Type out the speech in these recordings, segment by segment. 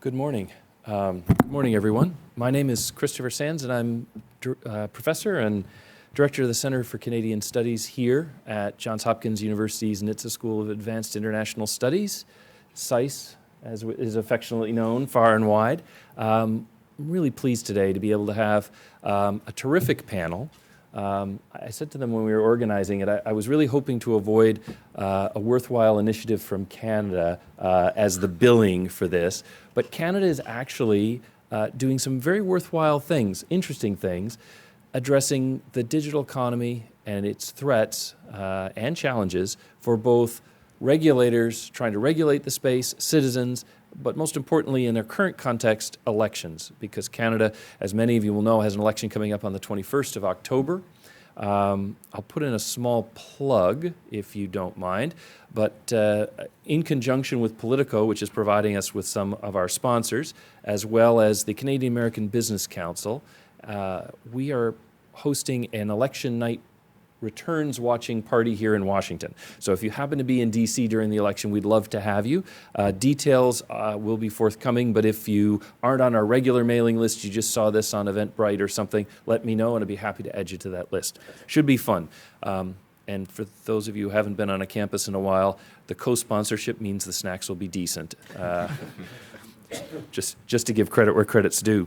Good morning. Good morning, everyone. My name is Christopher Sands, and I'm professor and director of the Center for Canadian Studies here at Johns Hopkins University's NITSA School of Advanced International Studies, SAIS, as is affectionately known, far and wide. I'm really pleased today to be able to have a terrific panel. I said to them when we were organizing it, I was really hoping to avoid a worthwhile initiative from Canada as the billing for this, but Canada is actually doing some very worthwhile things, interesting things, addressing the digital economy and its threats and challenges for both regulators trying to regulate the space, citizens, but most importantly in their current context, elections, because Canada, as many of you will know, has an election coming up on the 21st of October. I'll put in a small plug, if you don't mind, but in conjunction with Politico, which is providing us with some of our sponsors, as well as the Canadian American Business Council, we are hosting an election night returns watching party here in Washington. So if you happen to be in DC during the election, we'd love to have you. Details will be forthcoming, but if you aren't on our regular mailing list, you just saw this on Eventbrite or something, let me know and I'd be happy to add you to that list. Should be fun. And for those of you who haven't been on a campus in a while, the co-sponsorship means the snacks will be decent. Just to give credit where credit's due.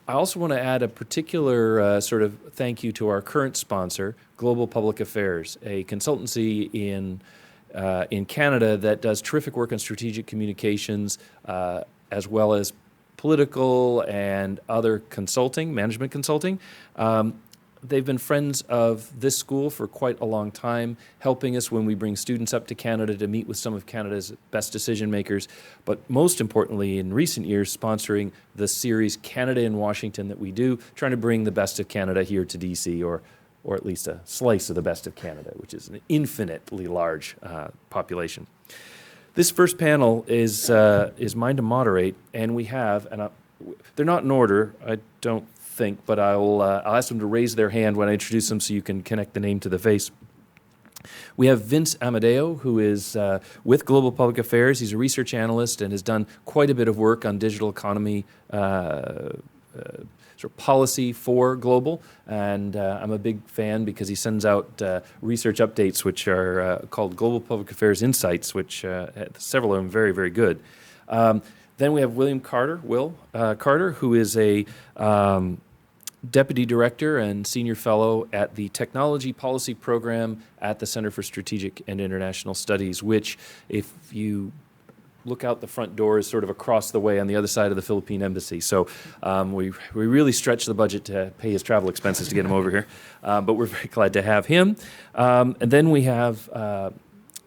I also want to add a particular sort of thank you to our current sponsor, Global Public Affairs, a consultancy in Canada that does terrific work on strategic communications, as well as political and other consulting, management consulting. They've been friends of this school for quite a long time, helping us when we bring students up to Canada to meet with some of Canada's best decision makers, but most importantly, in recent years, sponsoring the series Canada in Washington that we do, trying to bring the best of Canada here to DC, or at least a slice of the best of Canada, which is an infinitely large population. This first panel is mine to moderate, and we have, and they're not in order, I don't think, but I'll ask them to raise their hand when I introduce them so you can connect the name to the face. We have Vince Amadeo, who is with Global Public Affairs. He's a research analyst and has done quite a bit of work on digital economy sort of policy for Global, and I'm a big fan because he sends out research updates which are called Global Public Affairs Insights, which several of them very, very good. Then we have William Carter, Carter, who is a Deputy Director and Senior Fellow at the Technology Policy Program at the Center for Strategic and International Studies, which, if you look out the front door, is sort of across the way on the other side of the Philippine Embassy. So we really stretched the budget to pay his travel expenses to get him over here, but we're very glad to have him. And then we have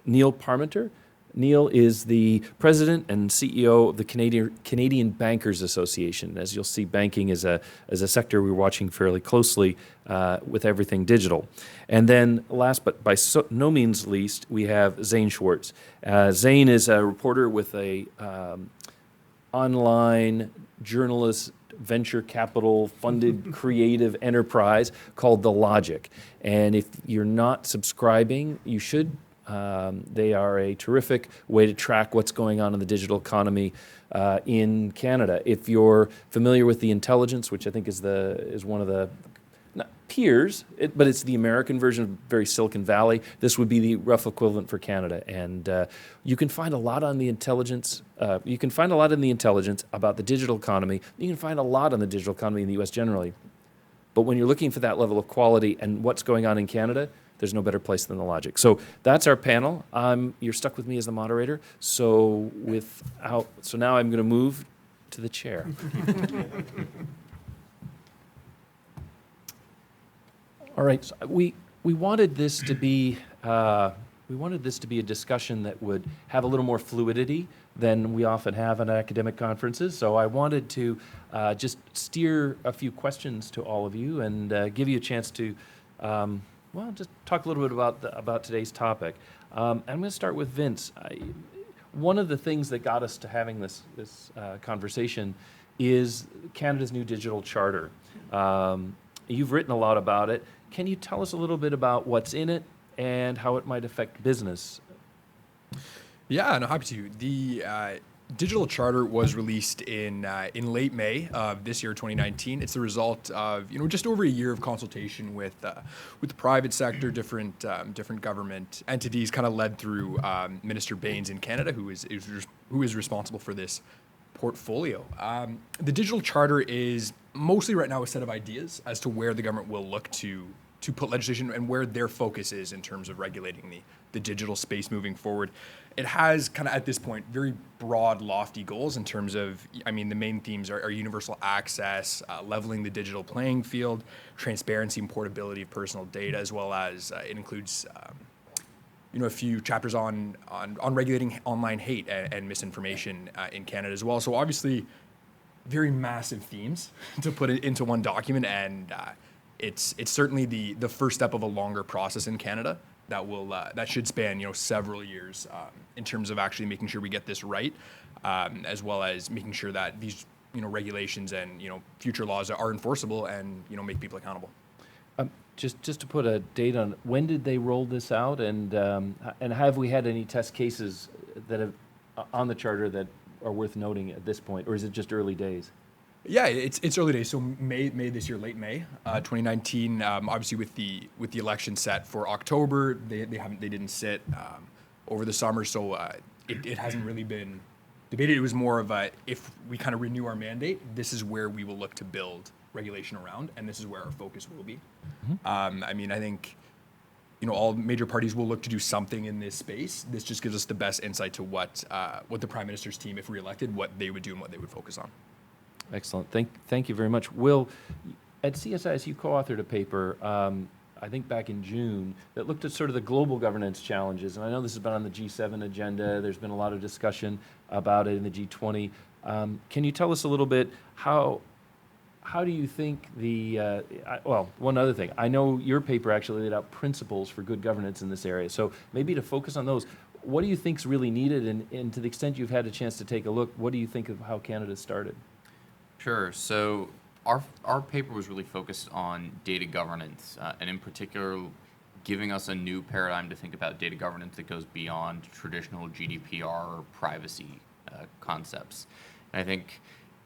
Neil Parmenter. Neil is the president and CEO of the Canadian Bankers Association. As you'll see, banking is a sector we're watching fairly closely with everything digital. And then last but by no means least, we have Zane Schwartz. Zane is a reporter with a online journalist venture capital funded creative enterprise called The Logic. And if you're not subscribing, you should. They are a terrific way to track what's going on in the digital economy in Canada. If you're familiar with The Intelligence, which I think is one of the not peers, but it's the American version of very Silicon Valley, this would be the rough equivalent for Canada. And you can find a lot on The Intelligence. You can find a lot in The Intelligence about the digital economy. You can find a lot on the digital economy in the U.S. generally. But when you're looking for that level of quality and what's going on in Canada, there's no better place than The Logic. So that's our panel. You're stuck with me as the moderator. So now I'm going to move to the chair. All right. So we wanted this to be a discussion that would have a little more fluidity than we often have at academic conferences. So I wanted to just steer a few questions to all of you and give you a chance to. Just talk a little bit about today's topic. I'm going to start with Vince. One of the things that got us to having this conversation is Canada's new digital charter. You've written a lot about it. Can you tell us a little bit about what's in it and how it might affect business? Yeah, no, happy to. digital charter was released in late May of this year, 2019. It's the result of just over a year of consultation with the private sector, different government entities, kind of led through Minister Baines in Canada, who is responsible for this portfolio. The digital charter is mostly right now a set of ideas as to where the government will look to put legislation and where their focus is in terms of regulating the digital space moving forward. It has kind of at this point very broad, lofty goals in terms of, the main themes are universal access, leveling the digital playing field, transparency and portability of personal data, as well as it includes a few chapters on regulating online hate and misinformation in Canada as well. So obviously, very massive themes to put it into one document, and it's certainly the first step of a longer process in Canada that should span several years in terms of actually making sure we get this right, as well as making sure that these regulations and future laws are enforceable and make people accountable. Just to put a date on, when did they roll this out, and have we had any test cases that have on the charter that are worth noting at this point, or is it just early days? Yeah, it's early days. So May this year, late May, 2019. Obviously, with the election set for October, they didn't sit over the summer, so it hasn't really been debated. It was more of a, if we kind of renew our mandate, this is where we will look to build regulation around, and this is where our focus will be. Mm-hmm. I think all major parties will look to do something in this space. This just gives us the best insight to what the Prime Minister's team, if reelected, what they would do and what they would focus on. Excellent. Thank you very much. Will, at CSIS, you co-authored a paper, I think back in June, that looked at sort of the global governance challenges. And I know this has been on the G7 agenda. There's been a lot of discussion about it in the G20. Can you tell us a little bit how do you think one other thing. I know your paper actually laid out principles for good governance in this area. So maybe to focus on those, what do you think is really needed? And to the extent you've had a chance to take a look, what do you think of how Canada started? Sure. So our paper was really focused on data governance, and in particular, giving us a new paradigm to think about data governance that goes beyond traditional GDPR privacy concepts. And I think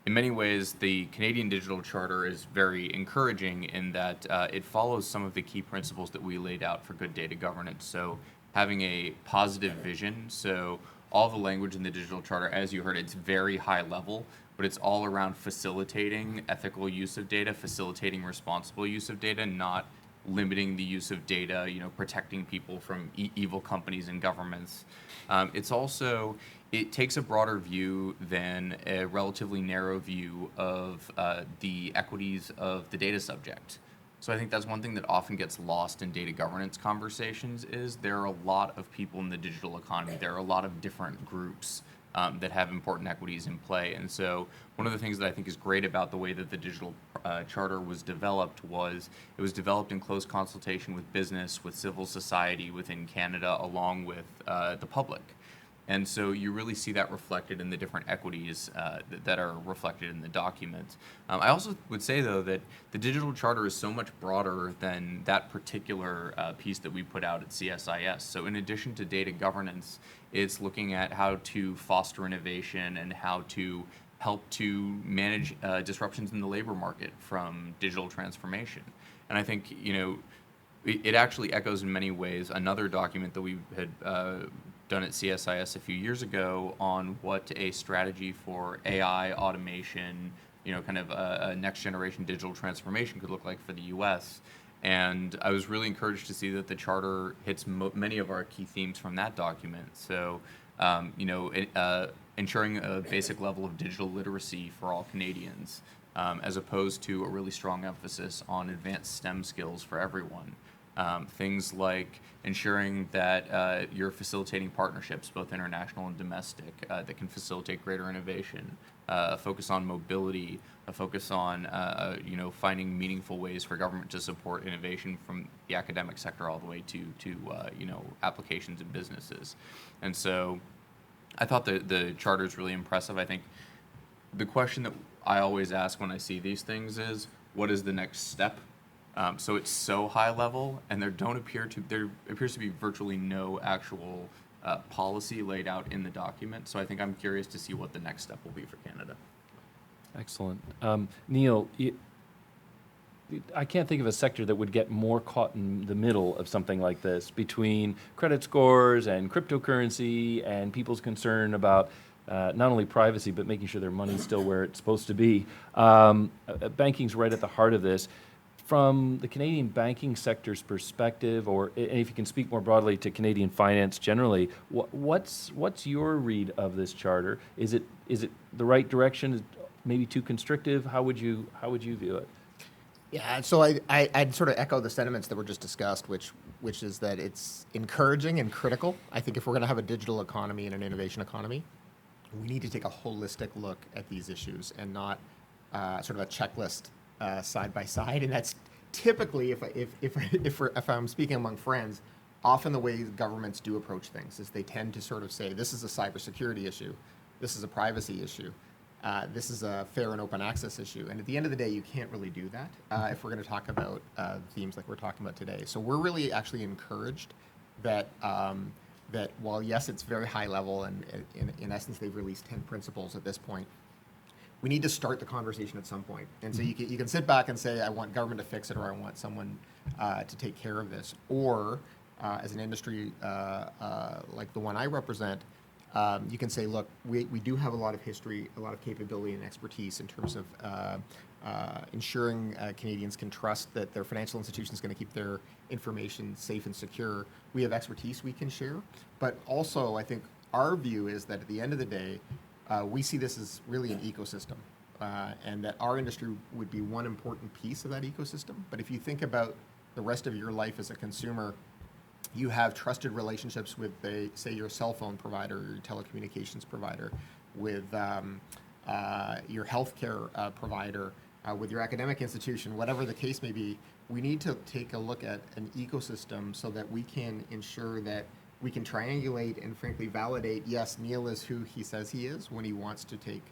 in many ways, the Canadian Digital Charter is very encouraging in that it follows some of the key principles that we laid out for good data governance. So having a positive vision. So all the language in the Digital Charter, as you heard, it's very high level, but it's all around facilitating ethical use of data, facilitating responsible use of data, not limiting the use of data, protecting people from evil companies and governments. It takes a broader view than a relatively narrow view of the equities of the data subject. So I think that's one thing that often gets lost in data governance conversations is there are a lot of people in the digital economy. There are a lot of different groups that have important equities in play. And so one of the things that I think is great about the way that the Digital Charter was developed was it was developed in close consultation with business, with civil society within Canada, along with the public. And so you really see that reflected in the different equities that are reflected in the document. I also would say, though, that the Digital Charter is so much broader than that particular piece that we put out at CSIS. So in addition to data governance, it's looking at how to foster innovation and how to help to manage disruptions in the labor market from digital transformation. And I think, it actually echoes in many ways another document that we had done at CSIS a few years ago on what a strategy for AI automation, kind of a next generation digital transformation could look like for the U.S. And I was really encouraged to see that the charter hits many of our key themes from that document. So, ensuring a basic level of digital literacy for all Canadians, as opposed to a really strong emphasis on advanced STEM skills for everyone. Things like ensuring that you're facilitating partnerships, both international and domestic, that can facilitate greater innovation, a focus on mobility, a focus on finding meaningful ways for government to support innovation from the academic sector all the way to applications and businesses. And so I thought the charter is really impressive. I think the question that I always ask when I see these things is, what is the next step? So it's so high level, and there appears to be virtually no actual policy laid out in the document. So I think I'm curious to see what the next step will be for Canada. Excellent. Neil, I can't think of a sector that would get more caught in the middle of something like this between credit scores and cryptocurrency and people's concern about not only privacy, but making sure their money's still where it's supposed to be. Banking's right at the heart of this. From the Canadian banking sector's perspective, or and if you can speak more broadly to Canadian finance generally, what's your read of this charter? Is it the right direction? Is it maybe too constrictive? How would you view it? Yeah, so I'd sort of echo the sentiments that were just discussed, which is that it's encouraging and critical. I think if we're going to have a digital economy and an innovation economy, we need to take a holistic look at these issues and not sort of a checklist side by side. And that's typically, if I'm speaking among friends, often the way governments do approach things is they tend to sort of say, this is a cybersecurity issue, this is a privacy issue. This is a fair and open access issue. And at the end of the day, you can't really do that if we're going to talk about themes like we're talking about today. So we're really actually encouraged that, that while, yes, it's very high level, and in essence, they've released 10 principles at this point, we need to start the conversation at some point. And so you can sit back and say, I want government to fix it, or I want someone to take care of this. Or as an industry like the one I represent, you can say, look, we do have a lot of history, a lot of capability and expertise in terms of ensuring Canadians can trust that their financial institution is going to keep their information safe and secure. We have expertise we can share. But also, I think our view is that at the end of the day, we see this as really an ecosystem, and that our industry would be one important piece of that ecosystem. But if you think about the rest of your life as a consumer, you have trusted relationships with, say, your cell phone provider, or your telecommunications provider, with your healthcare provider, with your academic institution, whatever the case may be. We need to take a look at an ecosystem so that we can ensure that we can triangulate and frankly validate, yes, Neil is who he says he is when he wants to take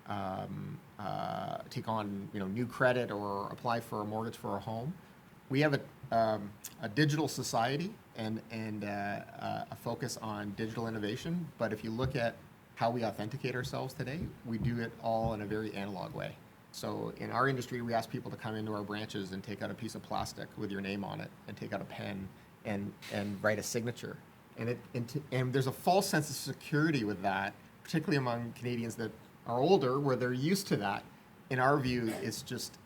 on new credit or apply for a mortgage for a home. We have a digital society and a focus on digital innovation, but if you look at how we authenticate ourselves today, we do it all in a very analog way. So in our industry, we ask people to come into our branches and take out a piece of plastic with your name on it, and take out a pen and write a signature. And there's a false sense of security with that, particularly among Canadians that are older, where they're used to that. In our view, it's just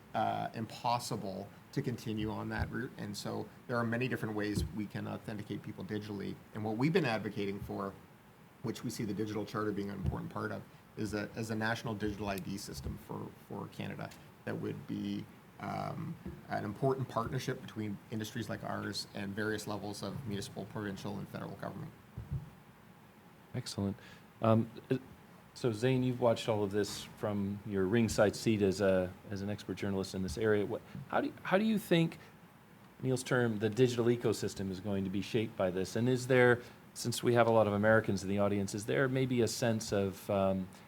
impossible to continue on that route. And so there are many different ways we can authenticate people digitally. And what we've been advocating for, which we see the digital charter being an important part of, is a national digital ID system for Canada that would be an important partnership between industries like ours and various levels of municipal, provincial, and federal government. Excellent. So Zane, you've watched all of this from your ringside seat as an expert journalist in this area. How do you think, Neil's term, the digital ecosystem is going to be shaped by this? And is there, since we have a lot of Americans in the audience, is there maybe a sense of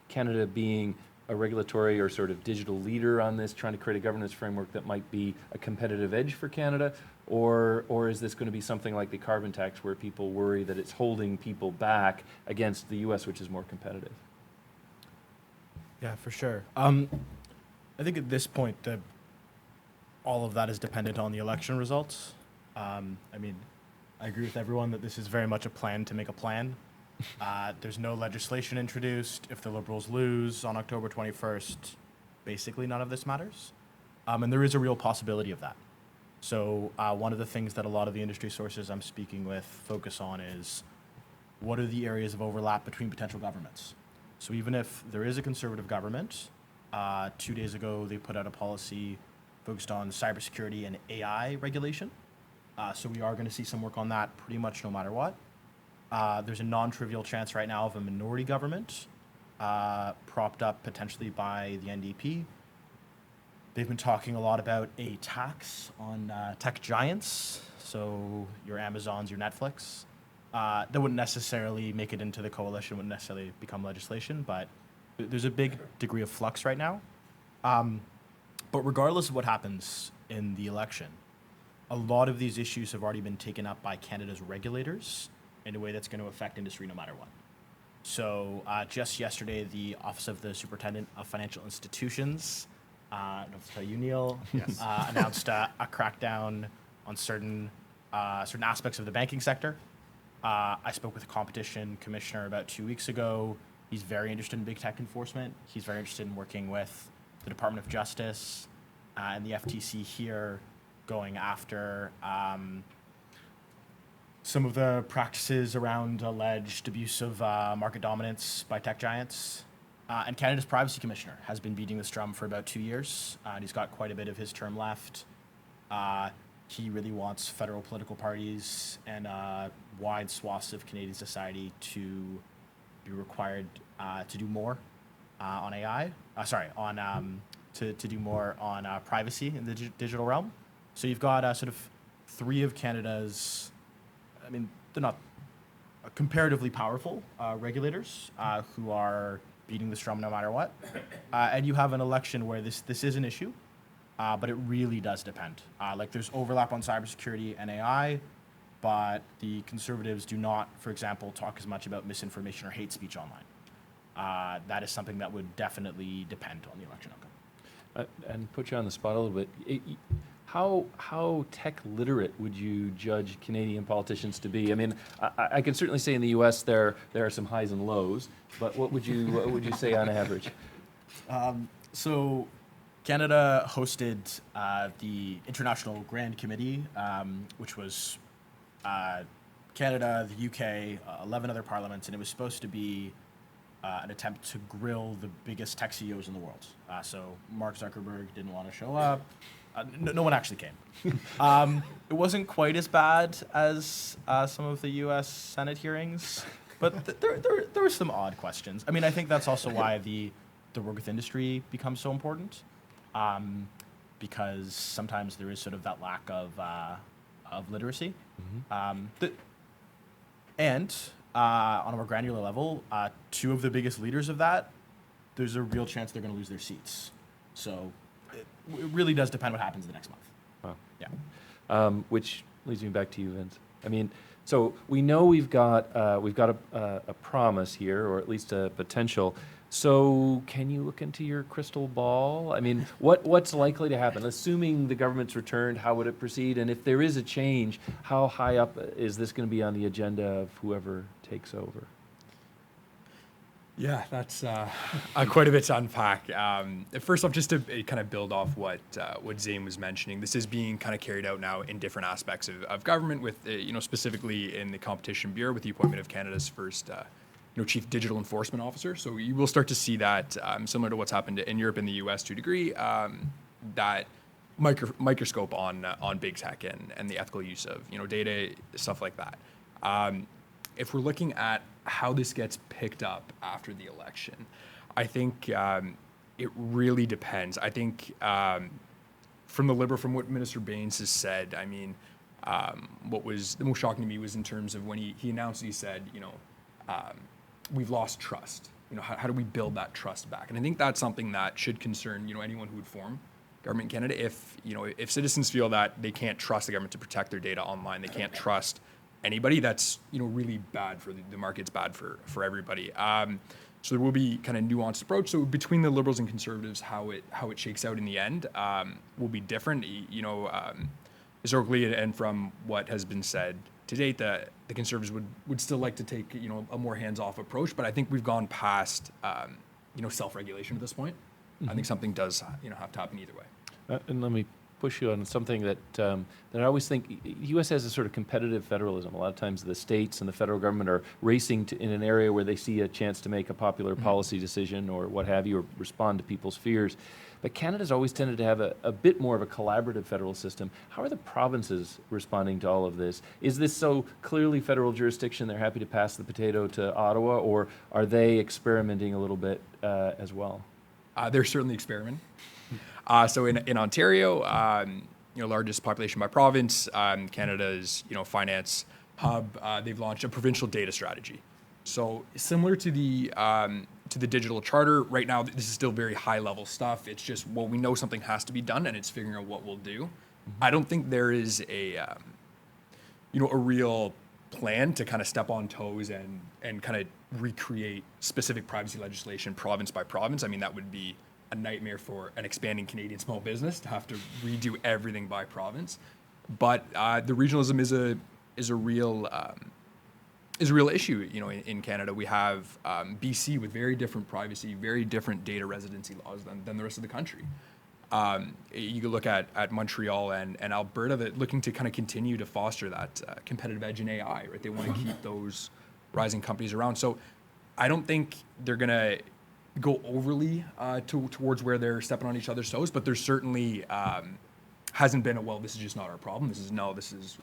Canada being a regulatory or sort of digital leader on this, trying to create a governance framework that might be a competitive edge for Canada? Or is this going to be something like the carbon tax, where people worry that it's holding people back against the U.S., which is more competitive? Yeah, for sure. I think at this point, all of that is dependent on the election results. I mean, I agree with everyone that this is very much a plan to make a plan. There's no legislation introduced. If the Liberals lose on October 21st, basically none of this matters. And there is a real possibility of that. So one of the things that a lot of the industry sources I'm speaking with focus on is, what are the areas of overlap between potential governments? So even if there is a conservative government, 2 days ago they put out a policy focused on cybersecurity and AI regulation. So we are going to see some work on that pretty much no matter what. There's a non-trivial chance right now of a minority government propped up potentially by the NDP. They've been talking a lot about a tax on tech giants, so your Amazons, your Netflix. That wouldn't necessarily make it into the coalition, wouldn't necessarily become legislation, but there's a big degree of flux right now. But regardless of what happens in the election, a lot of these issues have already been taken up by Canada's regulators in a way that's going to affect industry no matter what. So just yesterday, the Office of the Superintendent of Financial Institutions, I don't have to tell you, Neil, announced a crackdown on certain aspects of the banking sector. I spoke with the competition commissioner about 2 weeks ago. He's very interested in big tech enforcement. He's very interested in working with the Department of Justice and the FTC here, going after some of the practices around alleged abuse of market dominance by tech giants. And Canada's privacy commissioner has been beating this drum for about 2 years, and he's got quite a bit of his term left. He really wants federal political parties and wide swaths of Canadian society to be required to do more on AI. To do more on privacy in the digital realm. So you've got sort of three of Canada's, I mean, they're not comparatively powerful regulators who are beating this drum no matter what. And you have an election where this is an issue, but it really does depend. Like there's overlap on cybersecurity and AI, but the Conservatives do not, for example, talk as much about misinformation or hate speech online. That is something that would definitely depend on the election outcome. And put you on the spot a little bit. How tech literate would you judge Canadian politicians to be? I mean, I can certainly say in the U.S. there are some highs and lows, but what would you say on average? So Canada hosted the International Grand Committee, which was Canada, the UK, 11 other parliaments, and it was supposed to be an attempt to grill the biggest tech CEOs in the world. So Mark Zuckerberg didn't want to show up. No one actually came. It wasn't quite as bad as some of the U.S. Senate hearings, but there were some odd questions. I mean, I think that's also why the work with industry becomes so important, because sometimes there is sort of that lack of literacy. And on a more granular level, two of the biggest leaders of that, there's a real chance they're going to lose their seats. So it really does depend what happens the next month. Wow. Yeah. Which leads me back to you, Vince. I mean, so we know we've got a promise here, or at least a potential. So can you look into your crystal ball? I mean, what's likely to happen? Assuming the government's returned, how would it proceed? And if there is a change, how high up is this going to be on the agenda of whoever takes over? Yeah, that's quite a bit to unpack. First off, just to kind of build off what Zane was mentioning, this is being kind of carried out now in different aspects of government, with specifically in the Competition Bureau, with the appointment of Canada's first Chief Digital Enforcement Officer. So you will start to see that, similar to what's happened in Europe and the US to a degree, that microscope on big tech and the ethical use of data, stuff like that. If we're looking at how this gets picked up after the election, I think it really depends. I think from what Minister Baines has said, I mean, what was the most shocking to me was in terms of when he announced, he said, we've lost trust. How do we build that trust back? And I think that's something that should concern, anyone who would form government in Canada. If citizens feel that they can't trust the government to protect their data online, they can't trust anybody, that's, really bad for the market. It's bad for everybody. So there will be kind of nuanced approach. So between the Liberals and Conservatives, how it shakes out in the end will be different. Historically, and from what has been said to date, the Conservatives would still like to take a more hands-off approach, but I think we've gone past self-regulation at this point. I think something does have to happen either way. And let me push you on something that I always think the U.S. has a sort of competitive federalism. A lot of times the states and the federal government are racing in an area where they see a chance to make a popular policy decision or what have you, or respond to people's fears. But Canada's always tended to have a bit more of a collaborative federal system. How are the provinces responding to all of this? Is this so clearly federal jurisdiction they're happy to pass the potato to Ottawa, or are they experimenting a little bit as well? They're certainly experimenting. So in Ontario, largest population by province, Canada's finance hub, they've launched a provincial data strategy. So similar to the digital charter, right now this is still very high level stuff. It's just, well, we know something has to be done, and it's figuring out what we'll do. I don't think there is a real plan to kind of step on toes and kind of recreate specific privacy legislation province by province. I mean, that would be a nightmare for an expanding Canadian small business to have to redo everything by province. But the regionalism is a real issue. You know, in Canada, we have BC with very different privacy, very different data residency laws than the rest of the country. You could look at Montreal and Alberta that looking to kind of continue to foster that competitive edge in AI, right? They want to keep those rising companies around. So I don't think they're going to go overly towards where they're stepping on each other's toes, but there's certainly hasn't been this is just not our problem.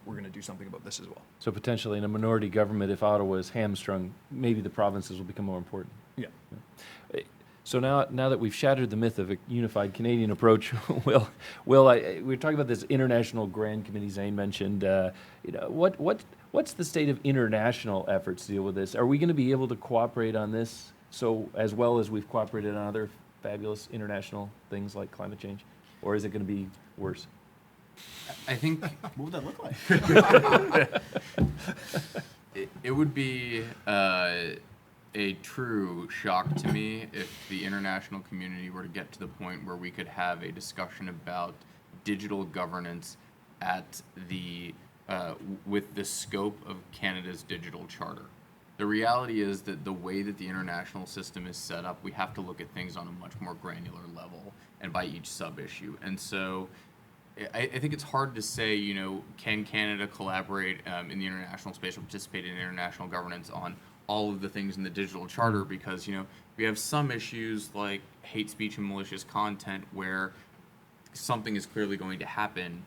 We're going to do something about this as well. So potentially in a minority government, if Ottawa is hamstrung, maybe the provinces will become more important. Yeah. So now that we've shattered the myth of a unified Canadian approach, Will, we're talking about this international grand committee Zane mentioned. What's the state of international efforts to deal with this? Are we going to be able to cooperate on this so as well as we've cooperated on other fabulous international things like climate change, or is it going to be worse? I think What would that look like? it would be a true shock to me if the international community were to get to the point where we could have a discussion about digital governance at the with the scope of Canada's digital charter. The reality is that the way that the international system is set up, we have to look at things on a much more granular level and by each sub-issue. And so I think it's hard to say, you know, can Canada collaborate in the international space or participate in international governance on all of the things in the digital charter, because, you know, we have some issues like hate speech and malicious content where something is clearly going to happen.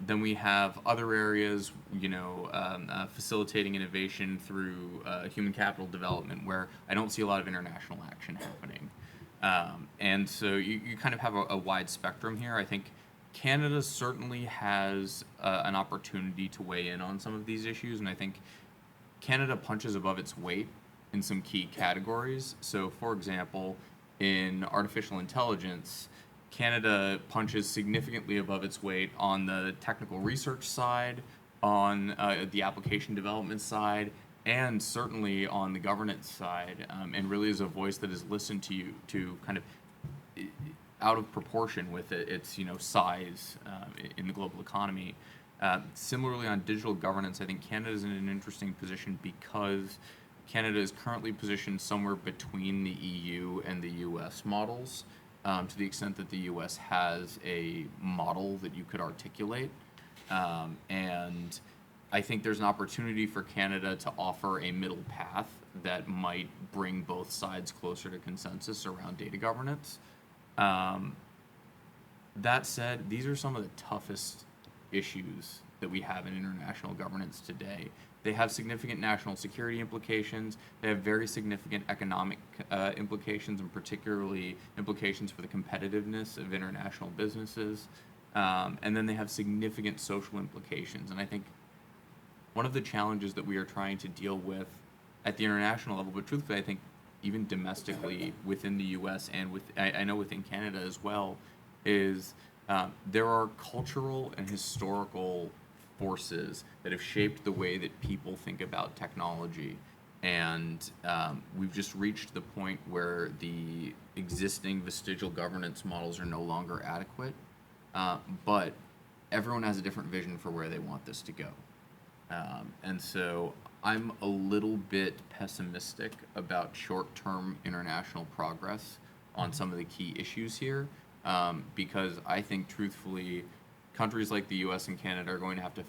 Then we have other areas, you know, facilitating innovation through human capital development, where I don't see a lot of international action happening. And so you kind of have a wide spectrum here. I think Canada certainly has an opportunity to weigh in on some of these issues, and I think Canada punches above its weight in some key categories. So, for example, in artificial intelligence, Canada punches significantly above its weight on the technical research side, on the application development side, and certainly on the governance side, and really is a voice that is listened to kind of out of proportion with its size in the global economy. Similarly, on digital governance, I think Canada is in an interesting position because Canada is currently positioned somewhere between the EU and the US models, to the extent that the US has a model that you could articulate. And I think there's an opportunity for Canada to offer a middle path that might bring both sides closer to consensus around data governance. That said, these are some of the toughest issues that we have in international governance today. They have significant national security implications. They have very significant economic implications, and particularly implications for the competitiveness of international businesses. And then they have significant social implications. And I think one of the challenges that we are trying to deal with at the international level, but truthfully, I think even domestically within the U.S. and I know within Canada as well, is there are cultural and historical forces that have shaped the way that people think about technology. And we've just reached the point where the existing vestigial governance models are no longer adequate. But everyone has a different vision for where they want this to go. And so I'm a little bit pessimistic about short-term international progress on some of the key issues here, because I think, truthfully, countries like the US and Canada are going to have to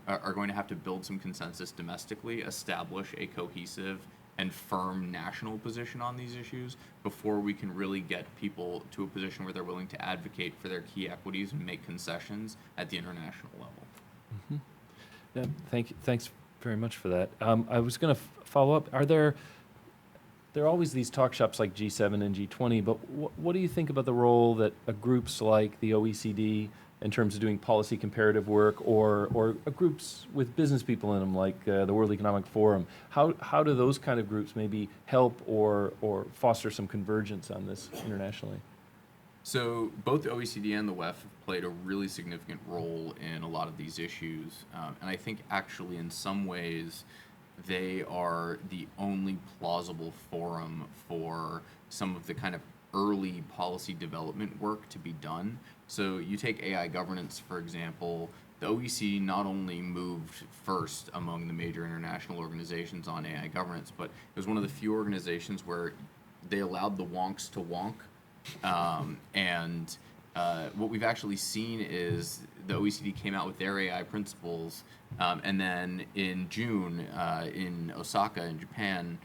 are going to have to build some consensus domestically, establish a cohesive and firm national position on these issues before we can really get people to a position where they're willing to advocate for their key equities and make concessions at the international level. Mm-hmm. Yeah, thanks very much for that. I was going to follow up. There are always these talk shops like G7 and G20, but what do you think about the role that groups like the OECD, in terms of doing policy comparative work, or groups with business people in them, like the World Economic Forum? How do those kind of groups maybe help or foster some convergence on this internationally? So both the OECD and the WEF have played a really significant role in a lot of these issues, and I think actually in some ways they are the only plausible forum for some of the kind of early policy development work to be done. So you take AI governance, for example. The OECD not only moved first among the major international organizations on AI governance, but it was one of the few organizations where they allowed the wonks to wonk. And what we've actually seen is the OECD came out with their AI principles, and then in June in Osaka in Japan,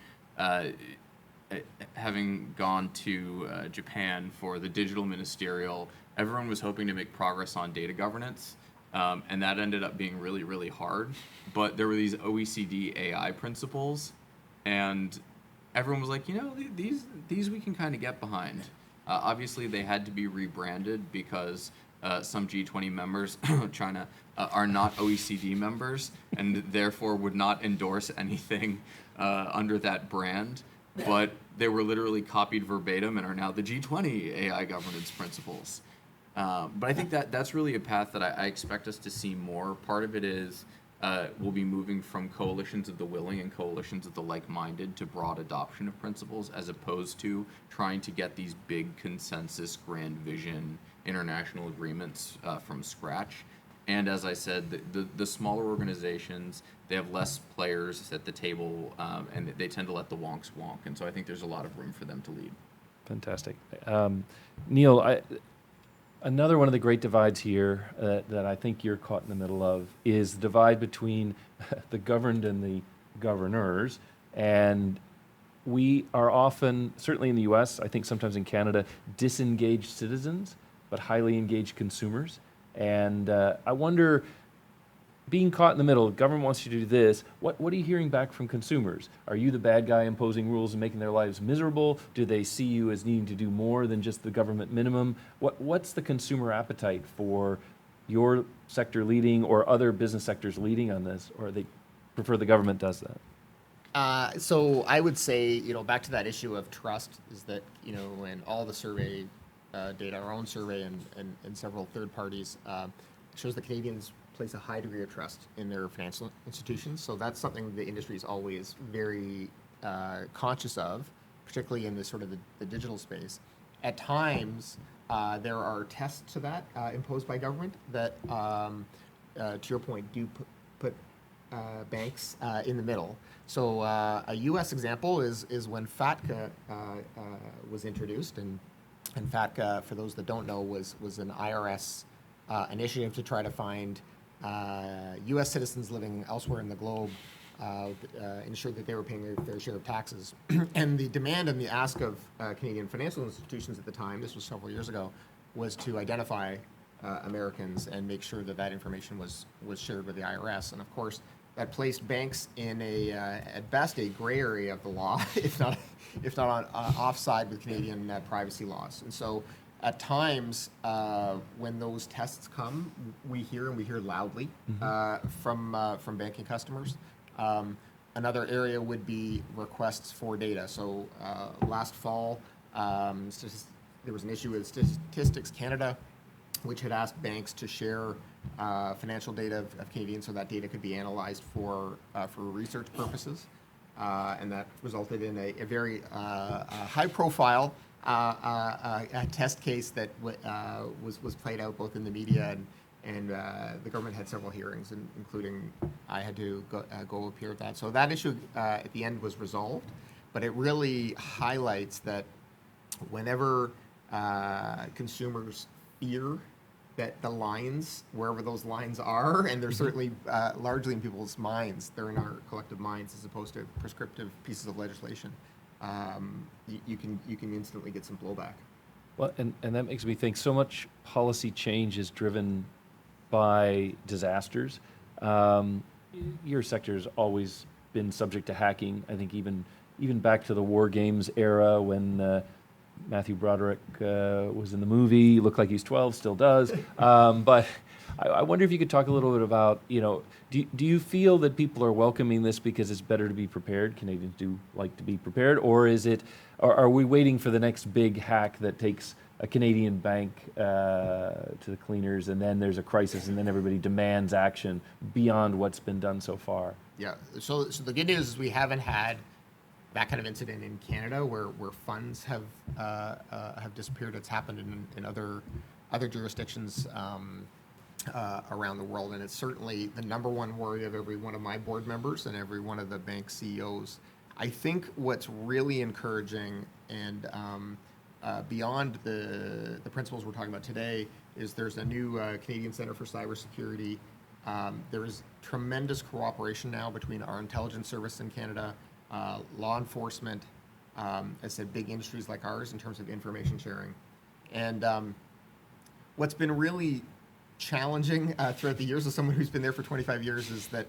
having gone to Japan for the digital ministerial, everyone was hoping to make progress on data governance. And that ended up being really, really hard. But there were these OECD AI principles, and everyone was like, these we can kind of get behind. Obviously, they had to be rebranded because some G20 members, China, are not OECD members, and therefore would not endorse anything under that brand. But they were literally copied verbatim and are now the G20 AI governance principles. But I think that's really a path that I expect us to see more. Part of it is we'll be moving from coalitions of the willing and coalitions of the like-minded to broad adoption of principles, as opposed to trying to get these big consensus, grand vision, international agreements from scratch. And as I said, the smaller organizations, they have less players at the table, and they tend to let the wonks wonk. And so I think there's a lot of room for them to lead. Fantastic. Neil, another one of the great divides here that I think you're caught in the middle of is the divide between the governed and the governors. And we are often, certainly in the US, I think sometimes in Canada, disengaged citizens, but highly engaged consumers. And I wonder, being caught in the middle, government wants you to do this, what are you hearing back from consumers? Are you the bad guy imposing rules and making their lives miserable? Do they see you as needing to do more than just the government minimum? What's the consumer appetite for your sector leading or other business sectors leading on this, or they prefer the government does that? So I would say, back to that issue of trust, is that, and all the survey data, our own survey and several third parties, shows that Canadians place a high degree of trust in their financial institutions. So that's something the industry is always very conscious of, particularly in the sort of the digital space. At times, there are tests to that imposed by government that, to your point, do put banks in the middle. So a U.S. example is when FATCA was introduced, and FATCA, for those that don't know, was an IRS initiative to try to find U.S. citizens living elsewhere in the globe, ensure that they were paying their fair share of taxes. And the demand and the ask of Canadian financial institutions at the time, this was several years ago, was to identify Americans and make sure that information was shared with the IRS. And of course, that placed banks in at best, a gray area of the law, if not on offside with Canadian privacy laws. And so, at times, when those tests come, we hear loudly from banking customers. Another area would be requests for data. So last fall, there was an issue with Statistics Canada, which had asked banks to share financial data of Canadians so that data could be analyzed for research purposes. And that resulted in a very high-profile a test case that was played out both in the media and the government had several hearings, including I had to go appear at that. So that issue at the end was resolved, but it really highlights that whenever consumers fear that the lines, wherever those lines are, and they're certainly largely in people's minds, they're in our collective minds as opposed to prescriptive pieces of legislation. You can instantly get some blowback. Well, and that makes me think so much policy change is driven by disasters. Your sector has always been subject to hacking. I think even back to the War Games era when Matthew Broderick was in the movie, looked like he's 12, still does. But I wonder if you could talk a little bit about, do you feel that people are welcoming this because it's better to be prepared? Canadians do like to be prepared, or are we waiting for the next big hack that takes a Canadian bank to the cleaners, and then there's a crisis, and then everybody demands action beyond what's been done so far. Yeah. So the good news is we haven't had that kind of incident in Canada where funds have disappeared. It's happened in other jurisdictions around the world, and it's certainly the number one worry of every one of my board members and every one of the bank CEOs. I think what's really encouraging and beyond the principles we're talking about today is there's a new Canadian Centre for Cybersecurity. There is tremendous cooperation now between our intelligence service in Canada, law enforcement, as I said, big industries like ours in terms of information sharing. And what's been really challenging throughout the years as someone who's been there for 25 years is that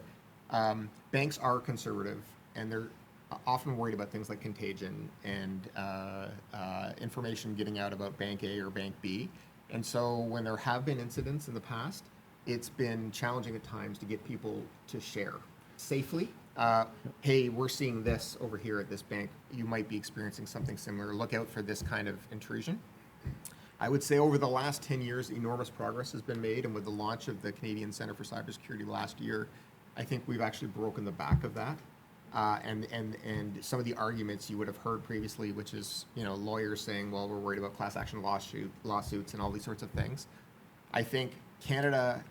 banks are conservative and they're often worried about things like contagion and information getting out about Bank A or Bank B. And so when there have been incidents in the past, it's been challenging at times to get people to share safely. Hey, we're seeing this over here at this bank. You might be experiencing something similar. Look out for this kind of intrusion. I would say over the last 10 years, enormous progress has been made. And with the launch of the Canadian Centre for Cybersecurity last year, I think we've actually broken the back of that. And some of the arguments you would have heard previously, which is, lawyers saying, well, we're worried about class action lawsuits and all these sorts of things. I think Canada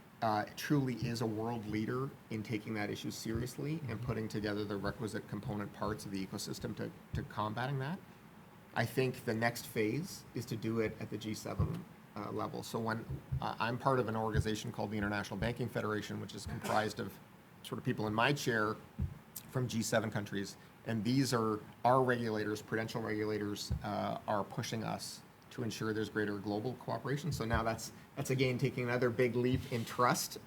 truly is a world leader in taking that issue seriously and putting together the requisite component parts of the ecosystem to combating that. I think the next phase is to do it at the G7 level. So when I'm part of an organization called the International Banking Federation, which is comprised of sort of people in my chair from G7 countries, and these are our regulators, prudential regulators, are pushing us to ensure there's greater global cooperation. So now that's again taking another big leap in trust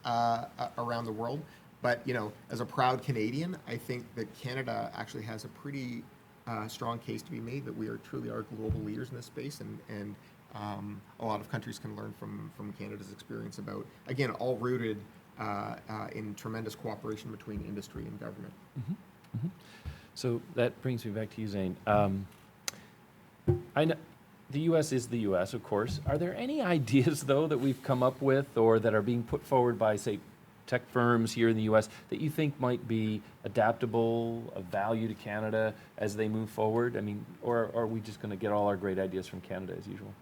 around the world. But as a proud Canadian, I think that Canada actually has a pretty strong case to be made that we truly are global leaders in this space, and a lot of countries can learn from Canada's experience about, again, all rooted in tremendous cooperation between industry and government. Mm-hmm. Mm-hmm. So that brings me back to you, Zane. I know the U.S. is the U.S., of course. Are there any ideas, though, that we've come up with or that are being put forward by, say, tech firms here in the U.S. that you think might be adaptable, of value to Canada as they move forward? I mean, or are we just going to get all our great ideas from Canada as usual?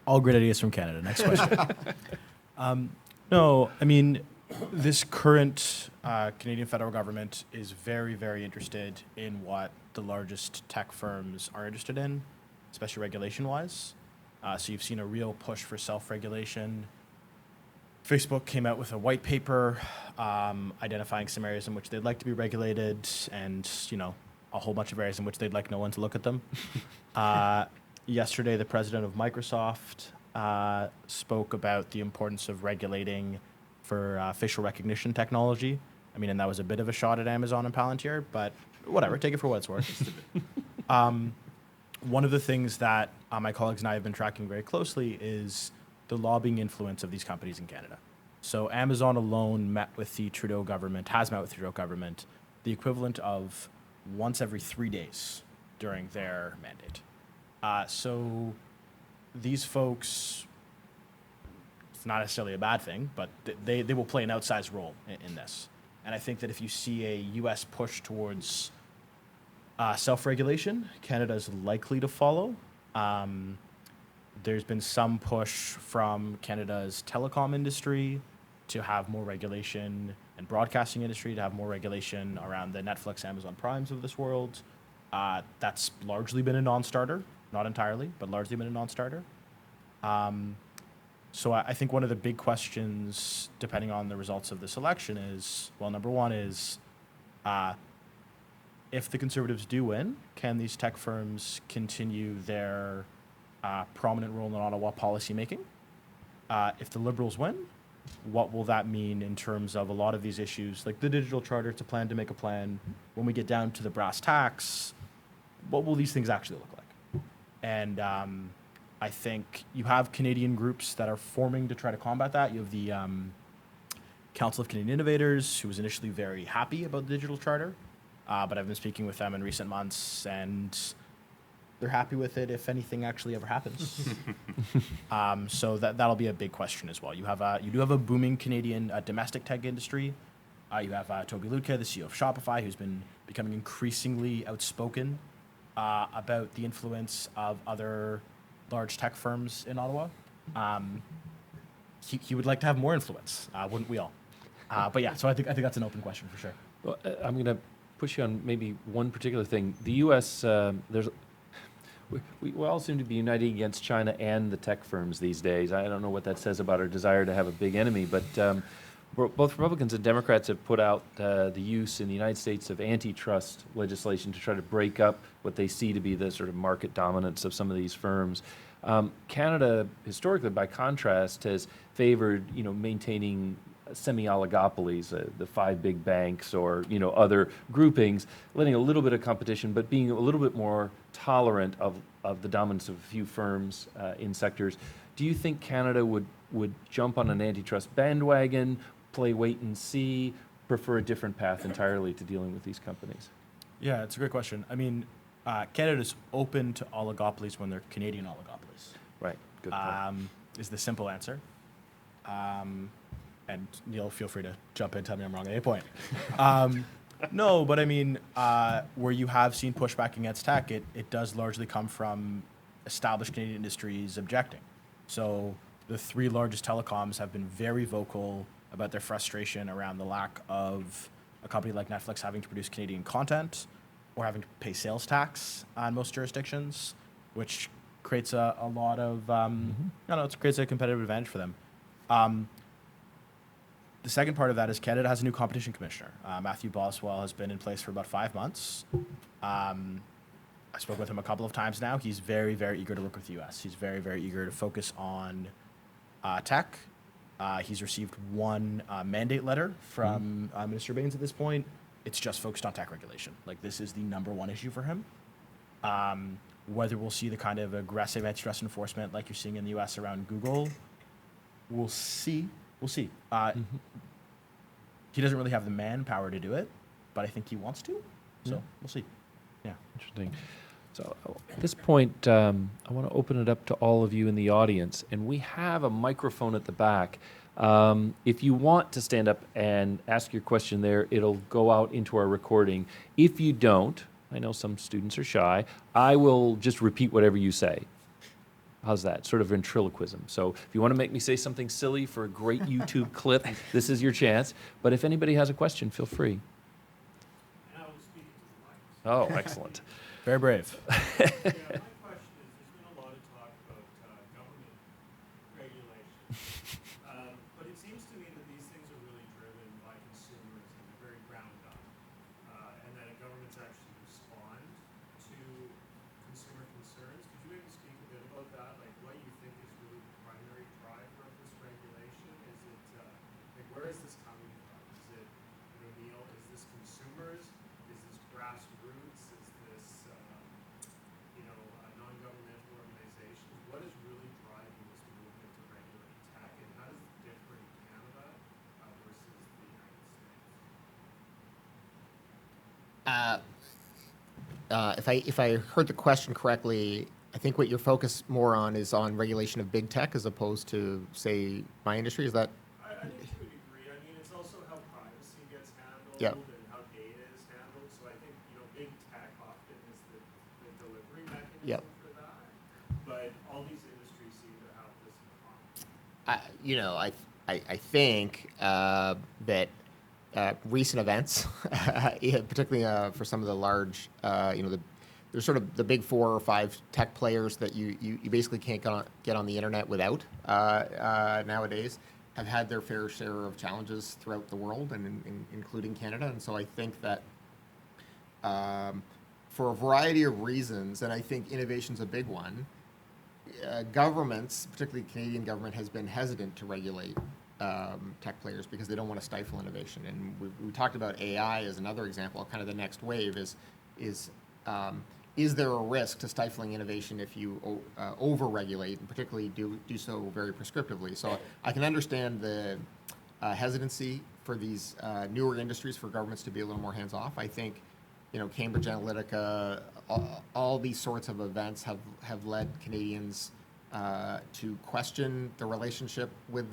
All great ideas from Canada. Next question. No, I mean, this current Canadian federal government is very, very interested in what the largest tech firms are interested in, especially regulation-wise. So you've seen a real push for self-regulation. Facebook came out with a white paper identifying some areas in which they'd like to be regulated and, a whole bunch of areas in which they'd like no one to look at them. Yesterday, the president of Microsoft spoke about the importance of regulating for facial recognition technology. I mean, and that was a bit of a shot at Amazon and Palantir, but whatever, take it for what it's worth. One of the things that my colleagues and I have been tracking very closely is the lobbying influence of these companies in Canada. So Amazon alone has met with the Trudeau government, the equivalent of once every 3 days during their mandate. So these folks, it's not necessarily a bad thing, but they will play an outsized role in this. And I think that if you see a U.S. push towards self-regulation, Canada is likely to follow. There's been some push from Canada's telecom industry to have more regulation, and broadcasting industry to have more regulation around the Netflix, Amazon Primes of this world. That's largely been a non-starter, not entirely, but largely been a non-starter. So I think one of the big questions, depending on the results of this election, is, well, number one is, if the Conservatives do win, can these tech firms continue their prominent role in Ottawa policymaking? If the Liberals win, what will that mean in terms of a lot of these issues, like the digital charter, to plan to make a plan? When we get down to the brass tacks, what will these things actually look like? And I think you have Canadian groups that are forming to try to combat that. You have the Council of Canadian Innovators, who was initially very happy about the digital charter, but I've been speaking with them in recent months, and they're happy with it if anything actually ever happens. So that'll be a big question as well. You do have a booming Canadian domestic tech industry. You have Toby Lutke, the CEO of Shopify, who's been becoming increasingly outspoken about the influence of other large tech firms in Ottawa. He would like to have more influence, wouldn't we all? But yeah, so I think that's an open question for sure. Well, I'm going to push you on maybe one particular thing. The U.S. We all seem to be uniting against China and the tech firms these days. I don't know what that says about our desire to have a big enemy, but both Republicans and Democrats have put out the use in the United States of antitrust legislation to try to break up what they see to be the sort of market dominance of some of these firms. Canada, historically, by contrast, has favored maintaining semi-oligopolies, the five big banks or other groupings, letting a little bit of competition, but being a little bit more tolerant of the dominance of a few firms in sectors. Do you think Canada would jump on an antitrust bandwagon, play wait and see, prefer a different path entirely to dealing with these companies? Yeah, it's a great question. I mean, Canada's open to oligopolies when they're Canadian oligopolies. Right. Good point. Is the simple answer. And Neil, feel free to jump in, tell me I'm wrong at any point. No, but I mean, where you have seen pushback against tech, it does largely come from established Canadian industries objecting. So the three largest telecoms have been very vocal about their frustration around the lack of a company like Netflix having to produce Canadian content or having to pay sales tax on most jurisdictions, which creates a lot of, it creates a competitive advantage for them. The second part of that is Canada has a new competition commissioner. Matthew Boswell has been in place for about 5 months. I spoke with him a couple of times now. He's very, very eager to work with the U.S. He's very, very eager to focus on tech. He's received one mandate letter from Minister Baines at this point. It's just focused on tech regulation. Like, this is the number one issue for him. Whether we'll see the kind of aggressive antitrust enforcement like you're seeing in the U.S. around Google, we'll see. We'll see. He doesn't really have the manpower to do it, but I think he wants to. So we'll see. Yeah. Interesting. So at this point, I want to open it up to all of you in the audience, and we have a microphone at the back. If you want to stand up and ask your question there, it'll go out into our recording. If you don't, I know some students are shy, I will just repeat whatever you say. How's that? Sort of ventriloquism. So if you want to make me say something silly for a great YouTube clip, this is your chance. But if anybody has a question, feel free. Oh, excellent. Very brave. Yeah, my question is, there's been a lot of talk about government regulation, but it seems to me that these things are really driven by consumers and they're very ground up, and that a government's actually respond to consumer concerns. Could you maybe speak a bit about that, like what you think is really the primary driver of this regulation? Is it, like, where is this coming from? Is it, Neil, is this consumers? Is this grassroots? Is this, non-governmental organizations? What is really driving this movement to regulate tech, and how does it differ in Canada versus the United States? If I heard the question correctly, I think what you're focused more on is on regulation of big tech as opposed to, say, my industry. Is that? I think to a degree. I mean, it's also how privacy gets handled Yeah. and how data is handled. So I think, big tech often is the delivery mechanism Yep. for that. But all these industries seem to have this in common. I think that recent events, particularly for some of the large, there's sort of the big 4 or 5 tech players that you basically can't get on the internet without nowadays, have had their fair share of challenges throughout the world, and including Canada. And so I think that for a variety of reasons, and I think innovation's a big one, governments, particularly Canadian government, has been hesitant to regulate tech players because they don't want to stifle innovation. And we talked about AI as another example. Kind of the next wave is there a risk to stifling innovation if you over-regulate, and particularly do so very prescriptively? So I can understand the hesitancy for these newer industries for governments to be a little more hands-off. I think, Cambridge Analytica, all these sorts of events have led Canadians to question the relationship with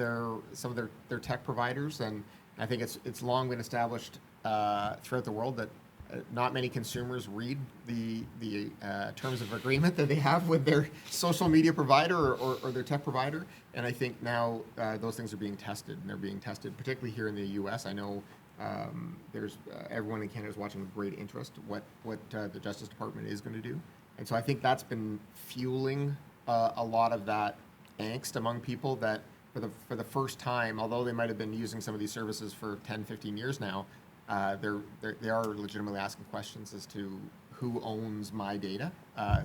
some of their tech providers, and I think it's long been established throughout the world that not many consumers read the terms of agreement that they have with their social media provider or their tech provider, and I think now those things are being tested, and they're being tested particularly here in the U.S. I know there's everyone in Canada is watching with great interest what the Justice Department is going to do, and so I think that's been fueling a lot of that angst among people that for the first time, although they might have been using some of these services for 10, 15 years now, they are legitimately asking questions as to who owns my data,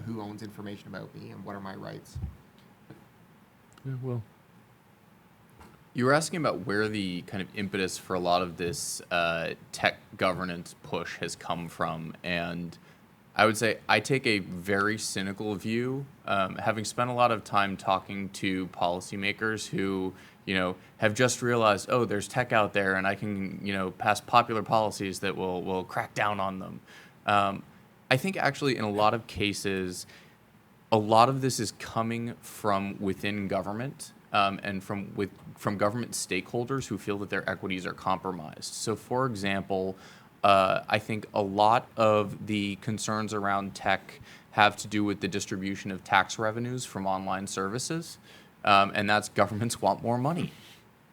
who owns information about me, and what are my rights. Yeah, well, You were asking about where the kind of impetus for a lot of this tech governance push has come from, and I would say I take a very cynical view, having spent a lot of time talking to policymakers who, have just realized, oh, there's tech out there, and I can, pass popular policies that will crack down on them. I think actually in a lot of cases, a lot of this is coming from within government and from government stakeholders who feel that their equities are compromised. So, for example, I think a lot of the concerns around tech have to do with the distribution of tax revenues from online services, and that's governments want more money.